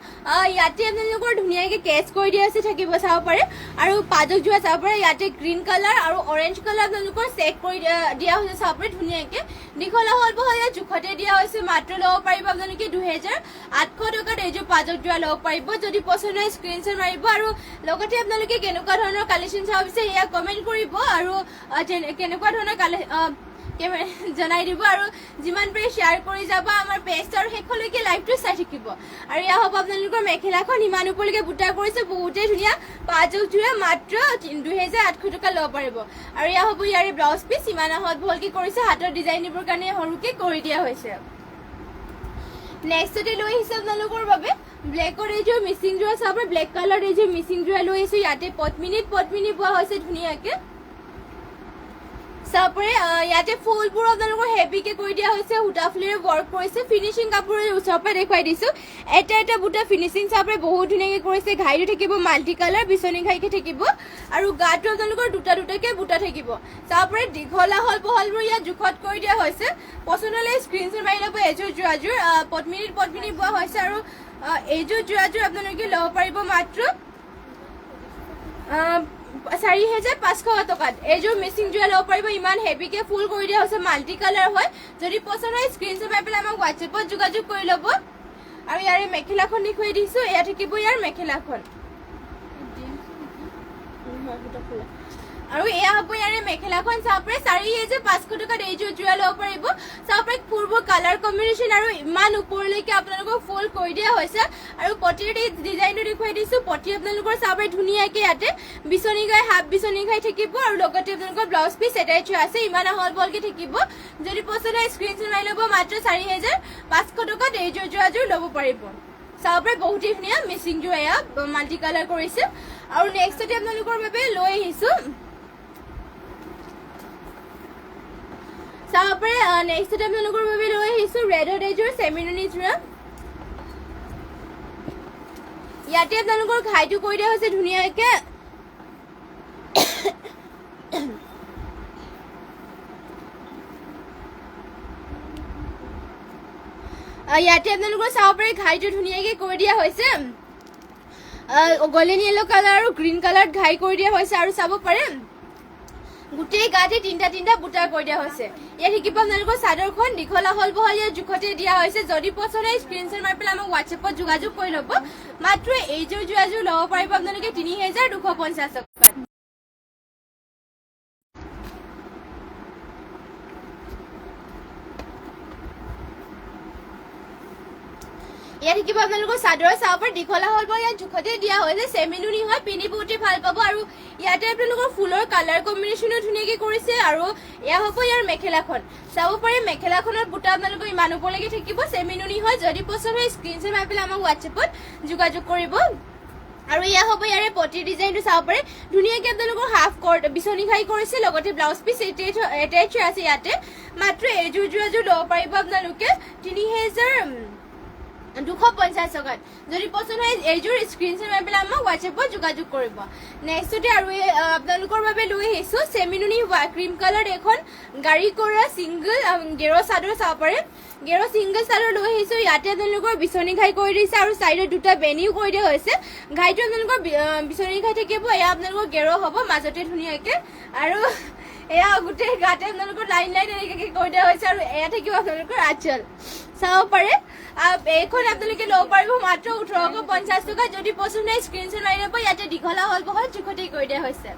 ইয়াতে আপোনালোকৰ ধুনীয়াকৈ কেচ কৰি দিয়া আছে থাকিব চাব পাৰে আৰু পাজক যোৰা চাব পাৰে ইয়াতে গ্ৰীণ কালাৰ আৰু অৰেঞ্জ কালাৰ আপোনালোকৰ চেক কৰি দিয়া হৈছে চাব পাৰে ধুনীয়াকৈ দীঘলা হল বহল ইয়াত জোখতে দিয়া হৈছে মাত্ৰ ল'ব পাৰিব আপোনালোকে 2800 টকাত এইযোৰ পাজক যোৰা ল'ব পাৰিব যদি পছন্দ হয় স্ক্ৰীনশ্বট মাৰিব আৰু লগতে আপোনালোকে কেনেকুৱা ধৰণৰ কালেকশ্যন চাব বিচাৰে এয়া কমেণ্ট কৰিব আৰু কেনেকুৱা ধৰণৰ জনাই দিব আৰু যিমান পাৰে শ্বেয়াৰ কৰি যাব আমাৰ পেজ আৰু শেষলৈকে লাইভটো চাই থাকিব আৰু এয়া হ'ব আপোনালোকৰ মেখেলাখন ইমান ওপৰলৈকে বুটা কৰিছে বহুতেই ধুনীয়া পাজক যোৰা মাত্ৰ 2800 টকা ল'ব পাৰিব আৰু এয়া হ'ব ইয়াৰে ব্লাউজ পিচ ইমান আহত ভালকৈ কৰিছে হাতৰ ডিজাইন দিবৰ কাৰণে সৰুকৈ কৰি দিয়া হৈছে নেক্সটতে লৈ আহিছে আপোনালোকৰ বাবে ব্লেকৰ এইযোৰ মিচিং যোৰা চাব ব্লেক কালাৰ এইযোৰ মিচিং যোৰা লৈ আহিছোঁ ইয়াতে পদ্মিনীত বোৱা হৈছে ধুনীয়াকৈ চাপৰে ইয়াতে ফুলবোৰ আপোনালোকৰ হেভিকে কৰি দিয়া হৈছে সূতা ফুলেৰে ৱৰ্ক কৰিছে ফিনিচিং কাপোৰৰ ওচৰৰ পৰা দেখুৱাই দিছোঁ এটা বুটা ফিনিচিং চাপৰে বহুত ধুনীয়াকৈ কৰিছে ঘাইটো থাকিব মাল্টি কালাৰ বিচনী ঘাইকে থাকিব আৰু গাটো আপোনালোকৰ দুটাকৈ বুটা থাকিব চাপৰে দীঘলা হল বহলবোৰ ইয়াত জোখত কৰি দিয়া হৈছে পচন্দ হ'লে স্ক্ৰীনশ্বট মাৰি ল'ব এইযোৰ যোৰাযোৰ পদ্মিনী বোৱা হৈছে আৰু এইযোৰ যোৰাযোৰ আপোনালোকে ল'ব পাৰিব মাত্ৰ 4500 টকাত এইযোৰ মিচিং যোৰা ল'ব পাৰিব ইমান হেভিকে ফুল কৰি দিয়া হৈছে মাল্টি কালাৰ হয় যদি পছন্দ হয় স্ক্ৰীনশ্বট মাৰি পেলাই আমাক হোৱাটছএপত যোগাযোগ কৰি ল'ব আৰু ইয়াৰে মেখেলাখন দেখুৱাই দিছোঁ এয়া থাকিব ইয়াৰ মেখেলাখন আৰু এয়া হ'ব ইয়াৰে মেখেলাখন চাব পাৰে 4500 টকাত এইযোৰ যোৰা ল'ব পাৰিব চাব পাৰে ফুলবোৰ কালাৰ কম্বিনেশ্যন আৰু ইমান ওপৰলৈকে আপোনালোকক ফুল কৰি দিয়া হৈছে আৰু পটিৰ ডিজাইনটো দেখুৱাই দিছোঁ পটি আপোনালোকৰ চাব পাৰে ধুনীয়াকৈ ইয়াতে বিচনী ঘাই হাফ বিচনী ঘাই থাকিব আৰু লগতে আপোনালোকৰ ব্লাউজ পিচ এটাইচ আছে ইমান আহল বহলকৈ থাকিব যদি পছন্দ হয় স্ক্ৰীনশ্বট মাৰি ল'ব মাত্ৰ 4500 টকাত এইযোৰ যোৰাযোৰ ল'ব পাৰিব চাব পাৰে বহুতেই ধুনীয়া মিচিং যোৰা এয়া মাল্টি কালাৰ কৰিছে আৰু নেক্সটতে আপোনালোকৰ বাবে লৈ আহিছোঁ চাব পাৰে নেক্সটতে আপোনালোকৰ বাবে লৈ আহিছোঁ ৰেডত এইযোৰ চেমিননি যোৰা ইয়াতে আপোনালোকৰ ঘাইটো কৰি দিয়া হৈছে ধুনীয়াকৈ ইয়াতে আপোনালোকৰ চাব পাৰে ঘাইটো ধুনীয়াকৈ কৰি দিয়া হৈছে গোল্ডেন য়েলো কালাৰ আৰু গ্ৰীণ কালাৰত ঘাই কৰি দিয়া হৈছে আৰু চাব পাৰে গোটেই গাতে তিনিটা বুটা কৰি দিয়া হৈছে ইয়াত শিকিব আপোনালোকৰ চাদৰখন দীঘলা হল বহল ইয়াৰ জোখতে দিয়া হৈছে যদি পছন্দ হয় স্ক্ৰীনশ্বট মাৰি পেলাই আমাক হোৱাটছএপত যোগাযোগ কৰি ল'ব মাত্ৰ এইযোৰ যোৰাযোৰ ল'ব পাৰিব আপোনালোকে 3250 টকাত ইয়াত শিকিব আপোনালোকৰ চাদৰৰ চাব পাৰে দীঘলা হল বহল ইয়াত জোখতে দিয়া হৈছে চেমিনুনি হয় পিন্ধি বহুতেই ভাল পাব আৰু ইয়াতে আপোনালোকৰ ফুলৰ কালাৰ কম্বিনেশ্যনো ধুনীয়াকৈ কৰিছে আৰু এয়া হ'ব ইয়াৰ মেখেলাখন চাব পাৰে মেখেলাখনৰ বুটা আপোনালোকৰ ইমান ওপৰলৈকে থাকিব চেমিনুনি হয় যদি পছন্দ হয় স্ক্ৰীনশ্বট মাৰি পেলাই আমাক হোৱাটছএপত যোগাযোগ কৰিব আৰু এয়া হ'ব ইয়াৰে পটিৰ ডিজাইনটো চাব পাৰে ধুনীয়াকৈ আপোনালোকৰ হাফ কৰ্ট বিচনী ঘাই কৰিছে লগতে ব্লাউজ পিচ এটাইচ আছে ইয়াতে মাত্ৰ এইযোৰ যোৰাযোৰ ল'ব পাৰিব আপোনালোকে 3250 টকাত যদি পছন্দ হয় এইযোৰ স্ক্ৰীনশ্বট মাৰি পেলাই আমাক হোৱাটছএপত যোগাযোগ কৰিব নেক্সটতে আৰু আপোনালোকৰ বাবে লৈ আহিছোঁ চেমিনুনি ক্ৰীম কালাৰ এখন গাড়ী কৰা ছিংগল গেৰ চাদৰ চাব পাৰে গেৰ ছিংগল চাদৰ লৈ আহিছোঁ ইয়াতে আপোনালোকৰ বিচনী ঘাই কৰি দিছে আৰু চাইডত দুটা বেনিও কৰি দিয়া হৈছে ঘাইটো আপোনালোকৰ বিচনী ঘাই থাকিব এয়া আপোনালোকৰ গেৰ হ'ব মাজতে ধুনীয়াকৈ আৰু এয়া গোটেই গাতে আপোনালোকৰ লাইন এনেকৈ কৰি দিয়া হৈছে আৰু এয়া থাকিব আপোনালোকৰ আঁচল চাব পাৰে এইখন আপোনালোকে ল'ব পাৰিব মাত্ৰ 1850 টকা যদি পছন্দ হয় স্ক্ৰীনশ্বট মাৰি ল'ব ইয়াতে দীঘলা হল বহল জোখতে কৰি দিয়া হৈছে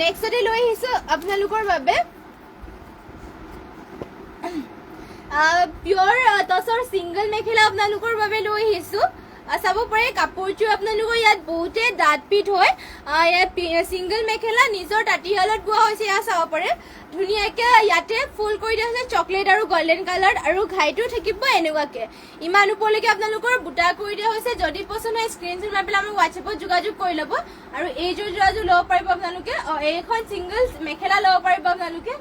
নেক্সটতে লৈ আহিছোঁ আপোনালোকৰ বাবে পিয়ৰ টচৰ ছিংগল মেখেলা আপোনালোকৰ বাবে লৈ আহিছোঁ চাব পাৰে কাপোৰযোৰ আপোনালোকৰ ইয়াত বহুতে ডাঠ পিঠ হয় ইয়াত ছিংগল মেখেলা নিজৰ তাঁতীশালত বোৱা হৈছে ইয়াত চাব পাৰে ধুনীয়াকে ইয়াতে ফুল কৰি দিয়া হৈছে চকলেট আৰু গোল্ডেন কালাৰ আৰু ঘাইটো থাকিব এনেকুৱাকে ইমান ওপৰলৈকে আপোনালোকৰ বুটা কৰি দিয়া হৈছে যদি পছন্দ হয় স্ক্ৰীনশ্বট মাৰি পেলাই আমাক হোৱাটছএপত যোগাযোগ কৰি ল'ব আৰু এইযোৰ যোৰাযোৰ ল'ব পাৰিব আপোনালোকে এইখন ছিংগল মেখেলা ল'ব পাৰিব আপোনালোকে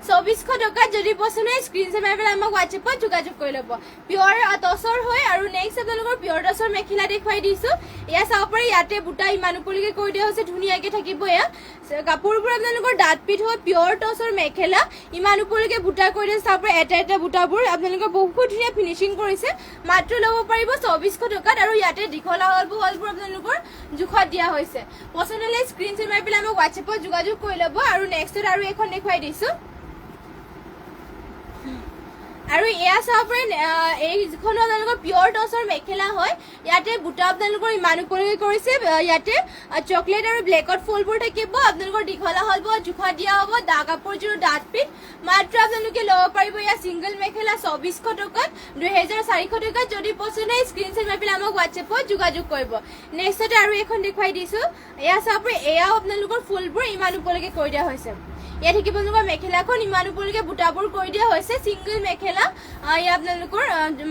2400 টকাত যদি পছন্দ হয় স্ক্ৰীনশ্বট মাৰি পেলাই আমাক হোৱাটছএপত যোগাযোগ কৰি ল'ব পিয়ৰ টচৰ হয় আৰু নেক্সট আপোনালোকৰ পিয়ৰ টচৰ মেখেলা দেখুৱাই দিছো এয়া চাব পাৰে ইয়াতে বুটা ইমান ওপৰলৈকে কৰি দিয়া হৈছে ধুনীয়াকে থাকিব এয়া কাপোৰবোৰ আপোনালোকৰ ডাঠ পিঠ হয় পিয়ৰ টচৰ মেখেলা ইমান ওপৰলৈকে বুটা কৰি দিছে চাব পাৰে এটা বুটাবোৰ আপোনালোকৰ বহুত ধুনীয়া ফিনিচিং কৰিছে মাত্ৰ ল'ব পাৰিব 2400 টকাত আৰু ইয়াতে দীঘলা হলবোৰ আপোনালোকৰ জোখত দিয়া হৈছে পছন্দ হ'লে স্ক্ৰীনশ্বট মাৰি পেলাই আমাক হোৱাটছএপত যোগাযোগ কৰি ল'ব আৰু নেক্সটত আৰু এখন দেখুৱাই দিছো আৰু এয়া চাব পাৰে এইখন আপোনালোকৰ পিয়ৰ টচৰ মেখেলা হয় ইয়াতে বুটা আপোনালোকৰ ইমান ওপৰলৈকে কৰিছে ইয়াতে চকলেট আৰু ব্লেকত ফুলবোৰ থাকিব আপোনালোকৰ দীঘলা হলব জোখা দিয়া হ'ব দা কাপোৰযোৰ ডাঠ পিঠ মাত্ৰ আপোনালোকে ল'ব পাৰিব এয়া ছিংগল মেখেলা 2400 টকাত 2400 টকাত যদি পছন্দ হয় স্ক্ৰীনশ্বট মাৰি পেলাই আমাক হোৱাটছএপত যোগাযোগ কৰিব নেক্সটতে আৰু এখন দেখুৱাই দিছো এয়া চাব পাৰে এয়াও আপোনালোকৰ ফুলবোৰ ইমান ওপৰলৈকে কৰি দিয়া হৈছে ইয়াত থাকিব আপোনালোকৰ মেখেলাখন ইমান ওপৰলৈকে বুটাবোৰ কৰি দিয়া হৈছে ছিংগল মেখেলা ইয়াত আপোনালোকৰ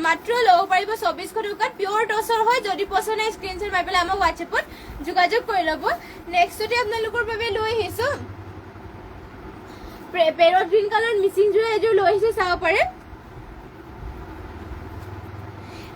মাত্ৰ ল'ব পাৰিব 2400 টকাত পিয়ৰ টচৰ হয় যদি পছন্দ হয় স্ক্ৰীনশ্বট মাৰি পেলাই আমাক হোৱাটছএপত যোগাযোগ কৰি ল'ব নেক্সটতে আপোনালোকৰ বাবে লৈ আহিছো পেৰট গ্ৰীণ কালাৰ মিচিং যোৰা এযোৰ লৈ আহিছো চাব পাৰে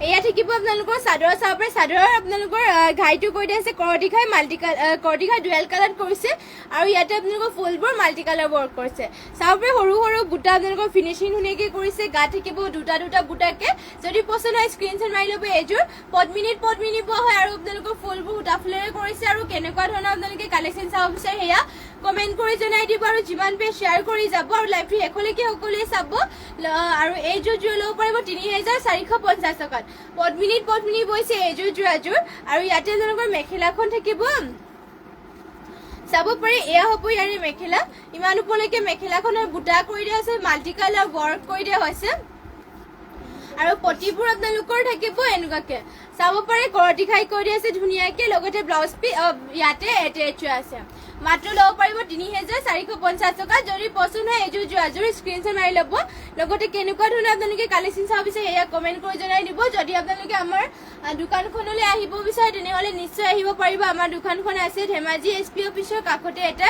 এয়া থাকিব আপোনালোকৰ চাদৰ চাব পাৰে চাদৰৰ আপোনালোকৰ ঘাইটো কৰি দিয়া আছে কৰটি ঘাই ডুৱেল কালাৰ কৰিছে আৰু ইয়াতে আপোনালোকৰ ফুলবোৰ মাল্টি কালাৰ ৱৰ্ক কৰিছে চাব পাৰে সৰু সৰু বুটা আপোনালোকৰ ফিনিচিং ধুনীয়াকৈ কৰিছে গা থাকিব দুটা বুটাকে যদি পছন্দ হয় স্ক্ৰীনশ্বট মাৰি ল'ব এইযোৰ পদ্মিনী পোৱা হয় আৰু আপোনালোকৰ ফুলবোৰ সূতা ফুলেৰে কৰিছে আৰু কেনেকুৱা ধৰণৰ আপোনালোকে কালেকশ্যন চাব বিচাৰে সেয়া কমেণ্ট কৰি জনাই দিব আৰু যিমান পাৰে শ্বেয়াৰ কৰি যাব আৰু লাইভটো শেষলৈকে সকলোৱে চাব আৰু এইযোৰ যোৰ ল'ব পাৰিব 3450 টকাত পদ্মিনী বৈছে এইযোৰ যোৰাযোৰ আৰু ইয়াতে আপোনালোকৰ মেখেলাখন থাকিব চাব পাৰে এয়া হ'ব ইয়াৰে মেখেলা ইমান ওপৰলৈকে মেখেলাখনৰ বুটা কৰি দিয়া আছে মাল্টি কালাৰ ৱৰ্ক কৰি দিয়া হৈছে আৰু পটিবোৰ আপোনালোকৰ থাকিব এনেকুৱাকে চাব পাৰে কৰটি ঘাই কৰি আছে ধুনীয়াকে লগতে ব্লাউজ পিচ ইয়াতে এটেচ আছে মাত্ৰ ল'ব পাৰিব 3450 টকা যদি পছন্দ হয় এইযোৰ যোৰাযোৰ স্ক্ৰীনশ্বট মাৰি ল'ব লগতে কেনেকুৱা ধৰণৰ আপোনালোকে কালেকশ্যন চাব বিচাৰে সেয়া কমেণ্ট কৰি জনাই দিব যদি আপোনালোকে আমাৰ দোকানখনলৈ আহিব বিচাৰে তেনেহ'লে নিশ্চয় আহিব পাৰিব আমাৰ দোকানখন আছে ধেমাজি SP অফিচৰ কাষতে এটা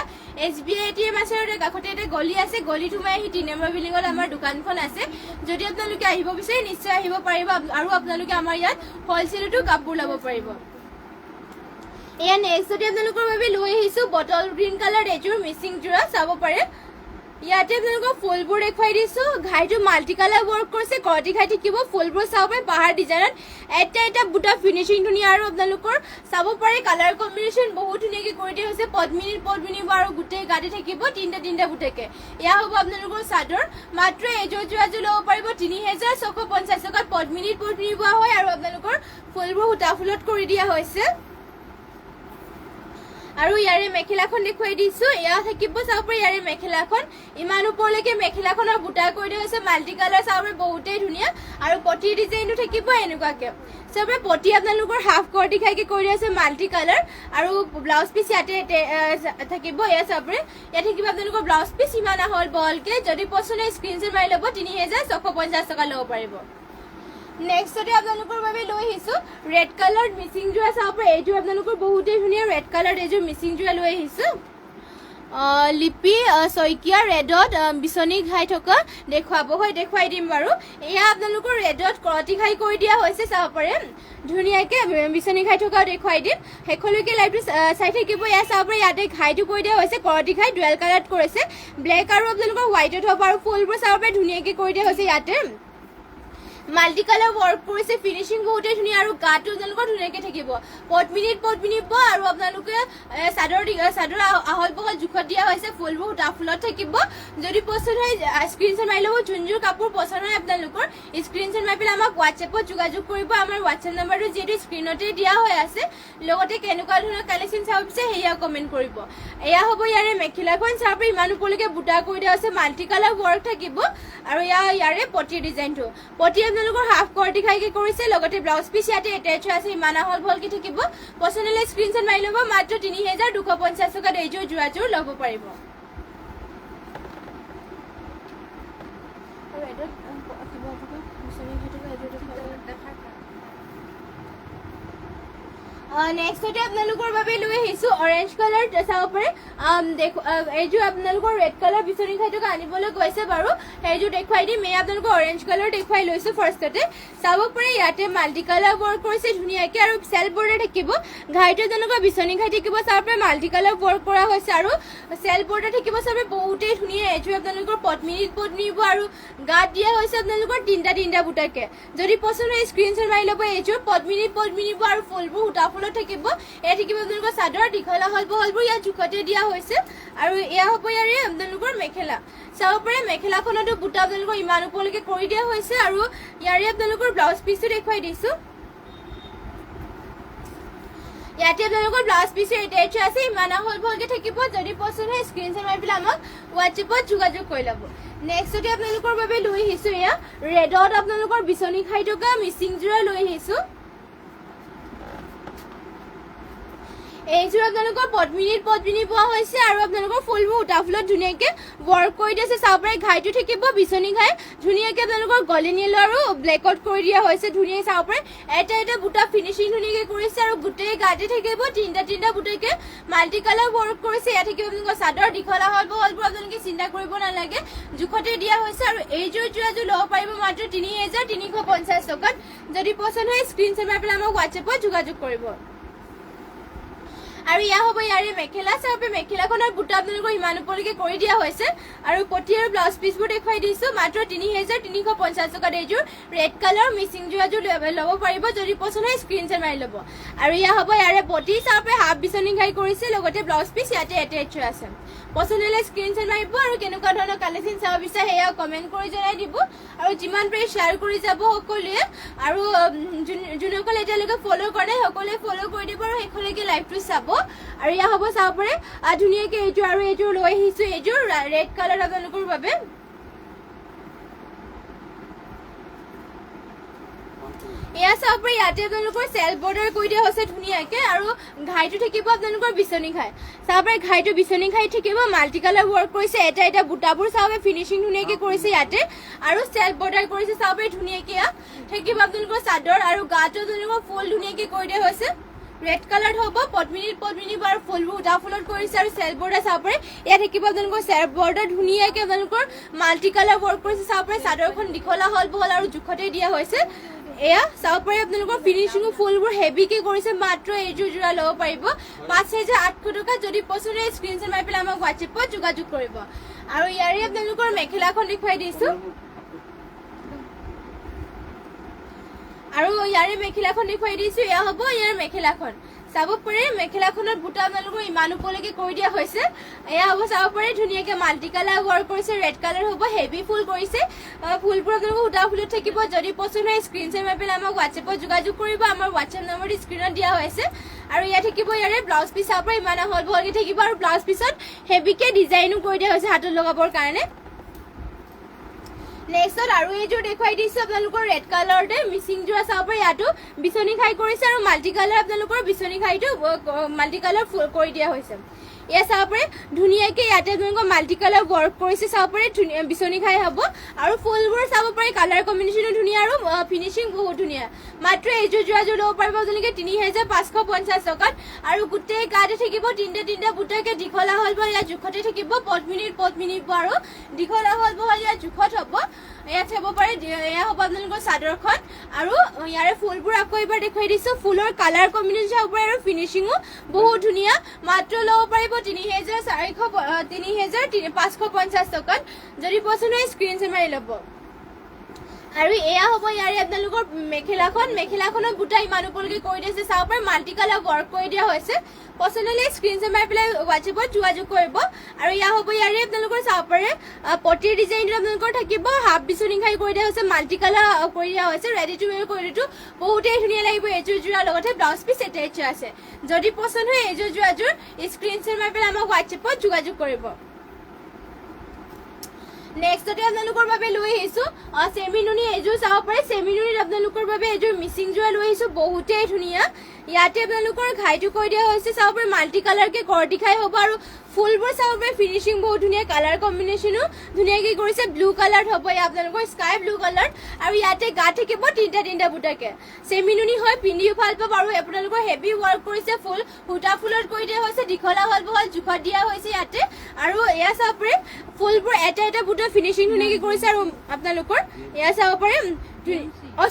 SBI ATM আছে আৰু কাষতে এটা গলি আছে গলিত সোমাই আহি 3 নম্বৰ বিল্ডিঙত আমাৰ দোকানখন আছে যদি আপোনালোকে আহিব বিচাৰে নিশ্চয় আহিব পাৰিব আৰু আপোনালোকে আমাৰ ইয়াত হ'লচেলতো কাপোৰ ল'ব পাৰিব এয়া নেক্সটতে আপোনালোকৰ বাবে লৈ আহিছো বটল গ্ৰীণ কালাৰ এযোৰ মিচিং যোৰা চাব পাৰে ইয়াতে আপোনালোকৰ ফুলবোৰ দেখুৱাই দিছো ঘাইটো মাল্টি কালাৰ ৱৰ্ক কৰিছে কৰটি ঘাই থাকিব ফুলবোৰ চাব পাৰে পাহাৰ ডিজাইনত এটা বুটা ফিনিচিং ধুনীয়া আৰু আপোনালোকৰ চাব পাৰে কালাৰ কম্বিনেশ্যন বহুত ধুনীয়াকৈ কৰি দিয়া হৈছে পদ্মিনী আৰু গোটেই গাড়ী থাকিব তিনিটা বুটাকে এয়া হ'ব আপোনালোকৰ চাদৰ মাত্ৰ এযোৰ যোৰাযোৰ ল'ব পাৰিব 3450 টকাত পদ্মিনী বোৱা হয় আৰু আপোনালোকৰ ফুলবোৰ সূতা ফুলত কৰি দিয়া হৈছে আৰু ইয়াৰে মেখেলাখন দেখুৱাই দিছো এয়া থাকিব চাব পাৰে ইয়াৰে মেখেলাখন ইমান ওপৰলৈকে মেখেলাখনৰ বুটা কৰি দিয়া হৈছে মাল্টি কালাৰ চাব পাৰে বহুতেই ধুনীয়া আৰু পটি ডিজাইনটো থাকিব এনেকুৱাকে চাব পাৰে পটি আপোনালোকৰ হাফ কৰটি ঘাইকে কৰি দিয়া আছে মাল্টি কালাৰ আৰু ব্লাউজ পিচ ইয়াতে থাকিব এয়া চাব পাৰে ইয়াত থাকিব আপোনালোকৰ ব্লাউজ পিচ ইমান আহল বহলকে যদি পছন্দ হয় স্ক্ৰীনশ্বট মাৰি ল'ব 3650 টকা ল'ব পাৰিব নেক্সটতে আপোনালোকৰ বাবে লৈ আহিছো ৰেড কালাৰ মিচিং যোৰা চাব পাৰে এইযোৰ আপোনালোকৰ বহুতেই ধুনীয়া ৰেড কালাৰ এইযোৰ মিচিং যোৰা লৈ আহিছো লিপি শইকীয়া ৰেডত বিচনী ঘাই থকা দেখুৱাই দিম বাৰু এয়া আপোনালোকৰ ৰেডত কৰটি ঘাই কৰি দিয়া হৈছে চাব পাৰে ধুনীয়াকে বিচনী ঘাই থকা দেখুৱাই দিম শেষলৈকে লাইভটো চাই থাকিব এয়া চাব পাৰে ইয়াতে ঘাইটো কৰি দিয়া হৈছে কৰটি ঘাই ডুৱেল কালাৰত কৰিছে ব্লেক আৰু আপোনালোকৰ হোৱাইটত হ'ব আৰু ফুলবোৰ চাব পাৰে ধুনীয়াকে কৰি দিয়া হৈছে ইয়াতে মাল্টি কালাৰ ৱৰ্ক কৰিছে ফিনিচিং বহুতেই ধুনীয়া আৰু গাটো আপোনালোকৰ ধুনীয়াকৈ থাকিব পদ্মিনী আৰু আপোনালোকে চাদৰ আহল বহল জোখত দিয়া হৈছে ফুলবোৰ সূতা ফুলত থাকিব যদি পছন্দ হয় স্ক্ৰীনশ্বট মাৰি ল'ব যোনযোৰ কাপোৰ পছন্দ হয় আপোনালোকৰ স্ক্ৰীনশ্বট মাৰি পেলাই আমাক হোৱাটছএপত যোগাযোগ কৰিব আমাৰ হোৱাটছএপ নাম্বাৰটো যিহেতু স্ক্ৰীনতে দিয়া হৈ আছে লগতে কেনেকুৱা ধৰণৰ কালেকশ্যন চাব বিচাৰে সেয়া কমেণ্ট কৰিব এয়া হ'ব ইয়াৰে মেখেলাখন চাব পাৰে ইমান ওপৰলৈকে বুটা কৰি দিয়া হৈছে মাল্টি কালাৰ ৱৰ্ক থাকিব আৰু ইয়াৰে পটিৰ ডিজাইনটো আপোনালোকৰ হাফ কৰ্টি খাইকে কৰিছে লগতে ব্লাউজ পিস ইয়াতে এটাচ আছে ইমান হল ভলকে থাকিব পছন্দ স্ক্ৰিনশ্বট মাৰি ল'ব মাত্ৰ 3250 টকাত এইযোৰ যোৰাযোৰ ল'ব পাৰিব আৰু এটা নেক্সট হতে আপোনালোকৰ বাবে লৈ আহিছো অৰেঞ্জ কালাৰ চাব পাৰে দেখো এইযোৰ আপোনালোকৰ ৰেড কালাৰ বিচনি খাইটো আনিবলৈ গৈছে বাৰু এইযোৰ দেখুৱাই দিম এই আপোনালোকৰ অৰেঞ্জ কালাৰ দেখুৱাই লৈছো ফাৰ্ষ্টতে চাব পাৰে ইয়াতে মাল্টি কালাৰ ৱৰ্ক কৰিছে ধুনীয়াকৈ আৰু সেল বৰ্ডাৰ থাকিব ঘাইটো আপোনালোকৰ বিচনি খাই থাকিব চাব পাৰে মাল্টি কালাৰ ৱৰ্ক কৰা হৈছে আৰু সেল বৰ্ডাৰ থাকিব চাব বহুতেই ধুনীয়া এইযোৰ আপোনালোকৰ পদ্মিনীব আৰু গাত দিয়া হৈছে আপোনালোকৰ তিনটা বুটাকে যদি পছন্দ হয় স্ক্ৰিনশ্বট মাৰি ল'ব এইযোৰ পদ্মিনীব আৰু ফুলবোৰ উঠা থাকিব এ থাকিব আপোনালোকৰ চাদৰ দীঘলা হলবোৰ ইয়াত জোখতে দিয়া হৈছে আৰু এয়া হ'ব ইয়াৰে আপোনালোকৰ মেখেলা চাব পাৰে মেখেলাখনতো বুটা আপোনালোকৰ ইমান ওপৰলৈকে কৰি দিয়া হৈছে আৰু ইয়াৰে আপোনালোকৰ ব্লাউজ পিচটো দেখুৱাই দিছো ইয়াতে আপোনালোকৰ ব্লাউজ পিচৰ এটাচ আছে ইমান হল ভলকে থাকিব যদি পছন্দ হয় স্ক্ৰিনশ্বট মাৰি পেলাই আমাক হোৱাটছএপত যোগাযোগ কৰি ল'ব নেক্সটতে আপোনালোকৰ বাবে লৈ আহিছো এয়া ৰেডত আপোনালোকৰ বিচনি খাই থকা মিচিং যোৰা লৈ আহিছো এইযোৰ আপোনালোকৰ পদ্মিনী পোৱা হৈছে আৰু আপোনালোকৰ ফুলবোৰ উঠা ফুলত ধুনীয়াকৈ ৱৰ্ক কৰি দিছে চাব পাৰে ঘাইটো থাকিব বিচনি ঘাই ধুনীয়াকৈ আপোনালোকৰ গল্ডেন য়েলো আৰু ব্লেকত কৰি দিয়া হৈছে ধুনীয়াকৈ চাব পাৰে এটা বুটা ফিনিচিং ধুনীয়াকৈ কৰিছে আৰু গোটেই গাতে থাকিব তিনটা বুটাকে মাল্টি কালাৰ ৱৰ্ক কৰিছে ইয়াত থাকিব আপোনালোকৰ চাদৰ দীঘলা হলবোৰ আপোনালোকে চিন্তা কৰিব নালাগে জোখতে দিয়া হৈছে আৰু এইযোৰ যোৰাযোৰ ল'ব পাৰিব মাত্ৰ 3350 টকাত যদি পছন্দ হয় স্ক্ৰিনশ্বট মাৰি পেলাই আমাক হোৱাটছএপত যোগাযোগ কৰিব আৰু ইয়া হ'ব ইয়াৰে মেখেলা চাব মেখেলাখনৰ বুটা আপোনালোকৰ ইমান ওপৰলৈকে কৰি দিয়া হৈছে আৰু পটি আৰু ব্লাউজ পিচবোৰ দেখুৱাই দিছো মাত্ৰ 3350 টকাত এইযোৰ ৰেড কালাৰ মিচিং যোৰাযোৰ ল'ব পাৰিব যদি পছন্দ হয় স্ক্ৰিনশ্বট মাৰি ল'ব আৰু ইয়া হ'ব ইয়াৰে পটি চাব হাফ বিচনি ঘাই কৰিছে লগতে ব্লাউজ পিচ ইয়াতে এটাচ আছে পছন্দ হ'লে স্ক্ৰিনশ্বট মাৰিব আৰু কেনেকুৱা ধৰণৰ কালেকশ্যন চাব বিচাৰে সেয়া কমেণ্ট কৰি জনাই দিব আৰু যিমান পাৰে শ্বেয়াৰ কৰি যাব সকলোৱে আৰু যোনসকলে এতিয়ালৈকে ফ'ল' কৰে সকলোৱে ফ'ল' কৰি দিব আৰু শেষলৈকে লাইভটো চাব আৰু ইয়া হ'ব চাব পাৰে ধুনীয়াকৈ এইযোৰ লৈ আহিছো এইযোৰ ৰেড কালাৰ আপোনালোকৰ বাবে এয়া চাব পাৰে ইয়াতে আপোনালোকৰ সেল বৰ্ডাৰ কৰি দিয়া হৈছে ধুনীয়াকৈ আৰু ঘাইটো থাকিব আপোনালোকৰ বিচনি খাই চাব পাৰে ঘাইটো বিচনি খাই থাকিব মাল্টি কালাৰ ৱৰ্ক কৰিছে এটা বুটাবোৰ চাব ফিনিচিং ধুনীয়াকৈ কৰিছে ইয়াতে আৰু সেল বৰ্ডাৰ কৰিছে চাব পাৰে ধুনীয়াকৈ থাকিব আপোনালোকৰ চাদৰ আৰু গাটো আপোনালোকৰ ফুল ধুনীয়াকৈ কৰি দিয়া হৈছে ৰেড কালাৰ হ'ব পদ্মিনী আৰু ফুলবোৰ উঠা ফুলত কৰিছে আৰু সেল বৰ্ডাৰ চাব পাৰে ইয়াত থাকিব আপোনালোকৰ সেল বৰ্ডাৰ ধুনীয়াকৈ আপোনালোকৰ মাল্টি কালাৰ ৱৰ্ক কৰিছে চাব পাৰে চাদৰখন দীঘলা হল বহল আৰু জোখতে দিয়া হৈছে এয়া চাব পাৰে আপোনালোকৰ ফিনিচিং ফুলবোৰ হেভিকে কৰিছে মাত্ৰ এইযোৰ যোৰা ল'ব পাৰিব 5800 টকা যদি পছন্দ হয় স্ক্ৰিনশ্বট মাৰি পেলাই আমাক হোৱাটছএপত যোগাযোগ কৰিব আৰু ইয়াৰে আপোনালোকৰ মেখেলাখন দেখুৱাই দিছো আৰু ইয়াৰে মেখেলাখন দেখুৱাই দিছো এয়া হ'ব ইয়াৰ মেখেলাখন চাব পাৰে মেখেলাখনত বুটা আপোনালোকৰ ইমান ওপৰলৈকে কৰি দিয়া হৈছে এয়া হ'ব চাব পাৰে ধুনীয়াকৈ মাল্টি কালাৰ ৱৰ্ক কৰিছে ৰেড কালাৰ হ'ব হেভি ফুল কৰিছে ফুলবোৰ আপোনালোকৰ উঠা ফুলত থাকিব যদি পছন্দ হয় স্ক্ৰিনশ্বট মাৰি পেলাই আমাক হোৱাটছএপত যোগাযোগ কৰিব আমাৰ হোৱাটছএপ নম্বৰটো স্ক্ৰীণত দিয়া হৈছে আৰু ইয়াত থাকিব ইয়াৰে ব্লাউজ পিচ চাব পাৰে ইমান হল ভলকৈ থাকিব আৰু ব্লাউজ পিচত হেভিকৈ ডিজাইনো কৰি দিয়া হৈছে হাতত লগাবৰ কাৰণে নেক্সট আৰু এইযোৰ দেখুৱাই দিছো আপোনালোকৰ ৰেড কালাৰতে মিচিং যোৰা চাব পাৰে ইয়াতো বিচনি খাই কৰিছে আৰু মাল্টি কালাৰ আপোনালোকৰ বিচনি খাইটো মাল্টি কালাৰ কৰি দিয়া হৈছে এয়া চাব পাৰে ধুনীয়াকৈ ইয়াতে আপোনালোকৰ মাল্টি কালাৰ ৱৰ্ক কৰিছে চাব পাৰে বিচনি খাই হ'ব আৰু ফুলবোৰ চাব পাৰে কালাৰ কম্বিনেশ্যনো ধুনীয়া আৰু ফিনিচিং বহুত ধুনীয়া মাত্ৰ এইযোৰ যোৰাযোৰ ল'ব পাৰিব আপোনালোকে 3550 টকাত আৰু গোটেই গাতে থাকিব তিনটা বুটাকে দীঘলা হল বা ইয়াত জোখতে থাকিব পদ্মিনী আৰু দীঘলা হল বহল ইয়াত জোখত হ'ব ইয়াত চাব পাৰে এয়া হ'ব আপোনালোকৰ চাদৰখন আৰু ইয়াৰে ফুলবোৰ আকৌ এবাৰ দেখুৱাই দিছো ফুলৰ কালাৰ কম্বিনেশ্যন চাব পাৰে আৰু ফিনিচিঙো বহুত ধুনীয়া মাত্ৰ ল'ব পাৰিব 3550 টকাত যদি পছন্দ হয় স্ক্ৰিনশ্বট মাৰি ল'ব আৰু এয়া হ'ব ইয়াৰে আপোনালোকৰ মেখেলাখনৰ বুটা ইমান ওপৰলৈকে কৰি দিছে চাব পাৰে মাল্টি কালাৰ ৱৰ্ক কৰি দিয়া হৈছে পছন্দ হ'লে স্ক্ৰিনশ্বট মাৰি পেলাই হোৱাটছএপত যোগাযোগ কৰিব আৰু এয়া হ'ব ইয়াৰে আপোনালোকৰ চাব পাৰে পটিৰ ডিজাইনটো আপোনালোকৰ থাকিব হাফ বিচনি খাই কৰি দিয়া হৈছে মাল্টি কালাৰ কৰি দিয়া হৈছে ৰেডি টু ৱেৰ কৰি দিটো বহুতেই ধুনীয়া লাগিব এইযোৰ যোৰা লগতে ব্লাউজ পিচ এটাচ আছে যদি পছন্দ হয় এইযোৰ যোৰাযোৰ স্ক্ৰিনশ্বট মাৰি পেলাই আমাক হোৱাটছএপত যোগাযোগ কৰিব নেক্সটতে আপোনালোকৰ বাবে লৈ আহিছো সেমিনুনি এযোৰ চাব পাৰে সেমিনুনিত আপোনালোকৰ বাবে এযোৰ মিচিং যোৰা লৈ আহিছো বহুতেই ধুনীয়া ইয়াতে আপোনালোকৰ ঘাইটো কৈ দিয়া হৈছে চাব পাৰে মাল্টি কালাৰ কে কৰটি খাই হ'ব আৰু ফুলবোৰ চাব পাৰে ফিনিশিং বহুত ধুনীয়া কালাৰ কম্বিনেশনো ধুনীয়াকৈ কৰিছে ব্লু কালাৰ হ'ব আপোনালোকৰ স্কাই ব্লু কালাৰ আৰু ইয়াতে গা থাকিব তিনটা বুটাকে সেমিনুনি হয় পিন্ধিও ভাল পাব আৰু আপোনালোকৰ হেভি ওয়াৰ্ক কৰিছে ফুল হুটা ফুলত কৈ দিয়া হৈছে দীঘলা হল বহল জুখত দিয়া হৈছে ইয়াতে আৰু এয়া চাব পাৰে ফুলবোৰ এটা বুটা ফিনিশিং ধুনীয়াকৈ কৰিছে আৰু আপোনালোকৰ এয়া চাব পাৰে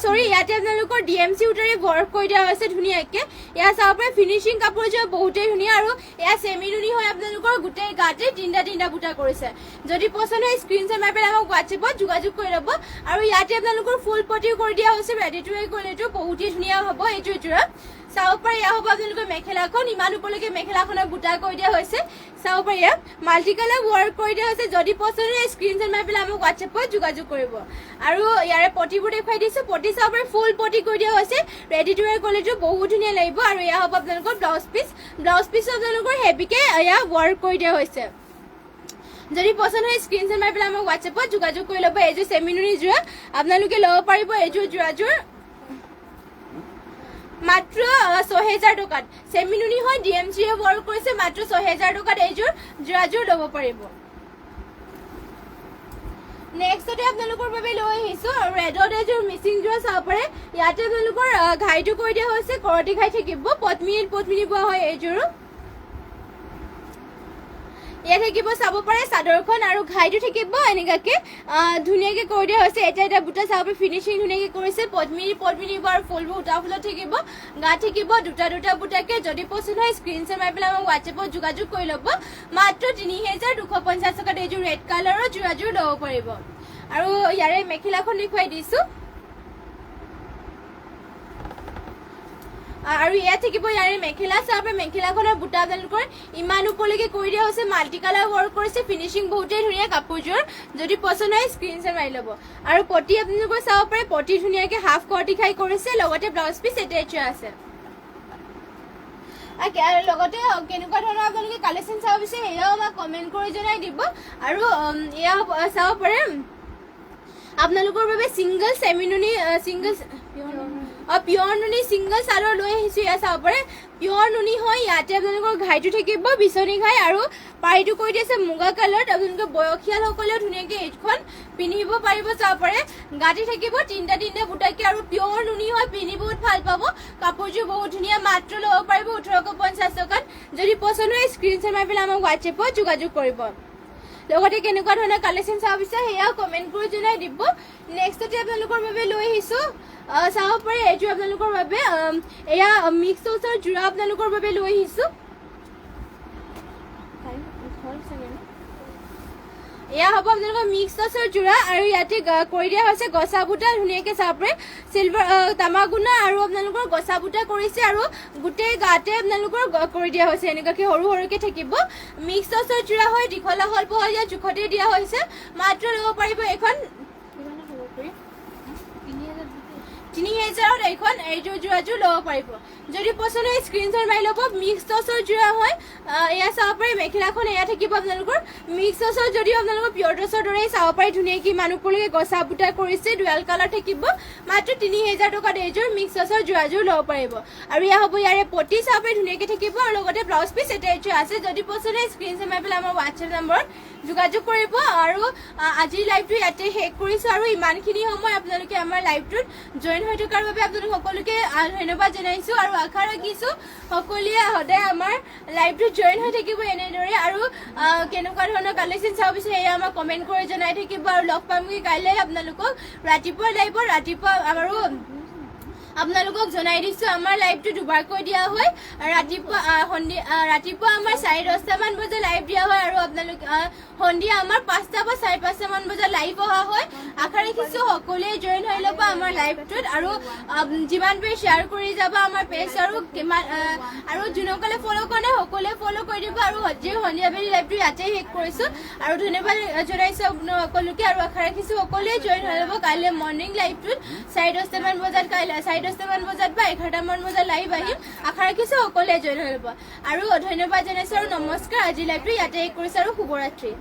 সৰি ইয়াতে আপোনালোকৰ ডিএমচি উটাৰে ওয়াৰ্ক কৰি দিয়া হৈছে ধুনীয়াকৈ এয়া চাব পাৰে ফিনিশিং কাপোৰযোৰ বহুতেই ধুনীয়া আৰু এয়া সেমিনুনি হয় আপোনালোকৰ গোটেই গাতে তিনটা বুটা কৰিছে যদি পছন্দ হয় স্ক্ৰীনশ্বট মাৰি পেলাই আমাক হোৱাটছএপত যোগাযোগ কৰি ল'ব আৰু ইয়াতে আপোনালোকৰ ফুল পটিও কৰি দিয়া হৈছে ৰেডি টু ৱেৰ কৰিলেতো বহুতেই ধুনীয়া হ'ব এইটো যোৰা চাব পাৰে এয়া হ'ব আপোনালোকৰ মেখেলাখন ইমান ওপৰলৈকে মেখেলাখনৰ বুটা কৰি দিয়া হৈছে চাব পাৰে এয়া মাল্টি কালাৰ ওয়াৰ্ক কৰি দিয়া হৈছে যদি পছন্দ হয় স্ক্ৰীনশ্বট মাৰি পেলাই আমাক হোৱাটছএপত যোগাযোগ কৰিব আৰু ইয়াৰে পটিবোৰ দেখুৱাই দিছো পটি চাব পাৰে ফুল পটি কৰি দিয়া হৈছে ৰেডি টু ৱেৰ কৰিলেতো বহুত ধুনীয়া লাগিব আৰু এয়া হ'ব আপোনালোকৰ ব্লাউজ পিছ আপোনালোকৰ হেভিকে এয়া ওয়াৰ্ক কৰি দিয়া হৈছে যদি পছন্দ হয় স্ক্ৰীনশ্বট মাৰি পেলাই আমাক হোৱাটছএপত যোগাযোগ কৰি ল'ব এইযোৰ সেমিনুনি যোৰা আপোনালোকে ল'ব পাৰিব এইযোৰ যোৰাযোৰ মাত্ৰ ৬০০০ টকাত সেমিনুনি হয় ডিএমচি ওয়াৰ্ক কৰিছে মাত্ৰ ৬০০০ টকাত এইযোৰ যোৰাযোৰ ল'ব পাৰিব নেক্সটতে আপোনালোকৰ বাবে লৈ আহিছো ৰেডত এযোৰ মিচিং যোৰা চাব পাৰে ইয়াতে আপোনালোকৰ ঘাইটো কৈ দিয়া হৈছে কৰটি ঘাই থাকিব পদ্মিনী বোৱা হয় এইযোৰ ইয়াত থাকিব চাব পাৰে চাদৰখন আৰু ঘাইটো থাকিব এনেকাকে ধুনীয়াকৈ কৈ দিয়া হৈছে এটা বুটা চাব পাৰে ফিনিশিং ধুনীয়াকৈ কৰিছে পদ্মিনী বোৱাৰ ফুলবোৰ উটা ফুলত থাকিব গা থাকিব দুটা বুটাকে যদি পছন্দ হয় স্ক্ৰীনশ্বট মাৰি পেলাই আমাক হোৱাটছএপত যোগাযোগ কৰি ল'ব মাত্ৰ ৩২৫০ টকাত এইযোৰ ৰেড কালাৰৰ যোৰাযোৰ ল'ব পাৰিব আৰু ইয়াৰে মেখেলাখন দেখুৱাই দিছো আৰু ইয়াত থাকিব ইয়াৰে মেখেলা চাব মেখেলাখনৰ বুটা আপোনালোকৰ ইমান ওপৰলৈকে কৰি দিয়া হৈছে মাল্টি কালাৰ ওয়াৰ্ক কৰিছে ফিনিশিং বহুতেই ধুনীয়া কাপোৰযোৰ যদি পছন্দ হয় স্ক্ৰীনশ্বট মাৰি ল'ব আৰু পটি আপোনালোকৰ চাব পাৰে পটি ধুনীয়াকৈ হাফ কৰটি খাই কৰিছে লগতে ব্লাউজ পিচ এটাই আছে আৰু লগতে কেনেকুৱা ধৰণৰ আপোনালোকে কালেকশ্যন চাব বিচাৰে সেয়াও আমাক কমেণ্ট কৰি জনাই দিব আৰু এয়া চাব পাৰে আপোনালোকৰ বাবে সিংগল সেমিনুনি পিয়ৰ নুনি সিংগল চাদৰ লৈ আহিছো এয়া চাব পাৰে পিয়ৰ নুনি হয় ইয়াতে আপোনালোকৰ ঘাইটো থাকিব বিচনী ঘাই আৰু পাৰীটো কৈ দিছে মুগা কালাৰত আপোনালোকে বয়সীয়ালসকলেও ধুনীয়াকৈ এইখন পিন্ধিব পাৰিব চাব পাৰে গাঁঠি থাকিব তিনটা বুটাকে আৰু পিয়ৰ নুনি হয় পিন্ধি বহুত ভাল পাব কাপোৰযোৰ বহুত ধুনীয়া মাত্ৰ ল'ব পাৰিব ১৮৫০ টকাত যদি পছন্দ হয় স্ক্ৰীনশ্বট মাৰি পেলাই আমাক হোৱাটছএপত যোগাযোগ কৰিব লগতে কেনেকুৱা ধৰণৰ কালেকশ্যন চাব বিচাৰে সেয়াও কমেণ্ট কৰি জনাই দিব নেক্সটতে আপোনালোকৰ বাবে লৈ আহিছো চাব পাৰে এইটো আপোনালোকৰ বাবে এয়া মিক্স টচৰ যোৰা আপোনালোকৰ বাবে লৈ আহিছো এয়া হ'ব আপোনালোকৰ মিক্স টচৰ যোৰা আৰু ইয়াতে কৰি দিয়া হৈছে গছা বুটা ধুনীয়াকৈ চাব পাৰে চিলভাৰ তামাগুনা আৰু আপোনালোকৰ গছা বুটা কৰিছে আৰু গোটেই গাতে আপোনালোকৰ কৰি দিয়া হৈছে এনেকুৱাকৈ সৰুকৈ থাকিব মিক্স টচৰ যোৰা হয় দীঘলা হল বহল ইয়াত জোখতে দিয়া হৈছে মাত্ৰ ল'ব পাৰিব এখন ৩০০০ত এইখন এইযোৰ যোৰাযোৰ ল'ব পাৰিব যদি পছন্দ হয় স্ক্ৰীনশ্বট মাৰি ল'ব মিক্স টচৰ যোৰা হয় এয়া চাব পাৰে মেখেলাখন এয়া থাকিব আপোনালোকৰ মিক্স টচৰ যদিও আপোনালোকৰ পিয়ৰ টচৰ দৰেই চাব পাৰে ধুনীয়াকৈ ইমান ওপৰলৈকে গছা বুটা কৰিছে ডুৱেল কালাৰ থাকিব মাত্ৰ ৩০০০ টকাত এইযোৰ মিক্স টচৰ যোৰাযোৰ ল'ব পাৰিব আৰু এয়া হ'ব ইয়াৰে পটি চাব পাৰে ধুনীয়াকৈ থাকিব আৰু লগতে ব্লাউজ পিচ এটা আছে যদি পছন্দ হয় স্ক্ৰীনশ্বট মাৰি পেলাই আমাৰ হোৱাটছএপ নম্বৰত যোগাযোগ কৰিব আৰু আজিৰ লাইভটো ইয়াতে শেষ কৰিছোঁ আৰু ইমানখিনি সময় আপোনালোকে আমাৰ লাইভটোত জইন হৈ থকাৰ বাবে আপোনালোক সকলোকে ধন্যবাদ জনাইছোঁ আৰু আশা ৰাখিছোঁ সকলোৱে সদায় আমাৰ লাইভটোত জইন হৈ থাকিব এনেদৰে আৰু কেনেকুৱা ধৰণৰ কালেকশ্যন চাব বিচাৰে সেয়া আমাক কমেণ্ট কৰি জনাই থাকিব আৰু লগ পামগৈ কাইলৈ আপোনালোকক ৰাতিপুৱা লাইভত ৰাতিপুৱা আৰু আপোনালোকক জনাই দিছোঁ আমাৰ লাইভটো দুবাৰকৈ দিয়া হয় ৰাতিপুৱা আমাৰ 10:30 মান বজাত লাইভ দিয়া হয় আৰু আপোনালোক সন্ধিয়া আমাৰ 5টা বা 5:30 মান বজাত লাইভ অহা হয় আশা ৰাখিছোঁ সকলোৱে জইন হৈ ল'ব আমাৰ লাইভটোত আৰু যিমান পাৰি শ্বেয়াৰ কৰি যাব আমাৰ পেজ আৰু যোনসকলে ফ'ল' কৰা নাই সকলোৱে ফ'ল' কৰি দিব আৰু সন্ধিয়া বেলি লাইভটো ইয়াতে শেষ কৰিছোঁ আৰু ধন্যবাদ জনাইছোঁ সকলোকে আৰু আশা ৰাখিছোঁ সকলোৱে জইন হৈ ল'ব কাইলৈ মৰ্ণিং লাইভটোত 10:30 মান বজাত কাইলৈ 10:30 মান বজাত বা 11টা মান বজাত লাইভ আহিম আশা ৰাখিছোঁ সকলোৱে জইন হৈ ল'ব আৰু ধন্যবাদ জনাইছোঁ আৰু নমস্কাৰ আজি লাইভটো ইয়াতে শেষ কৰিছোঁ আৰু শুভৰাত্ৰি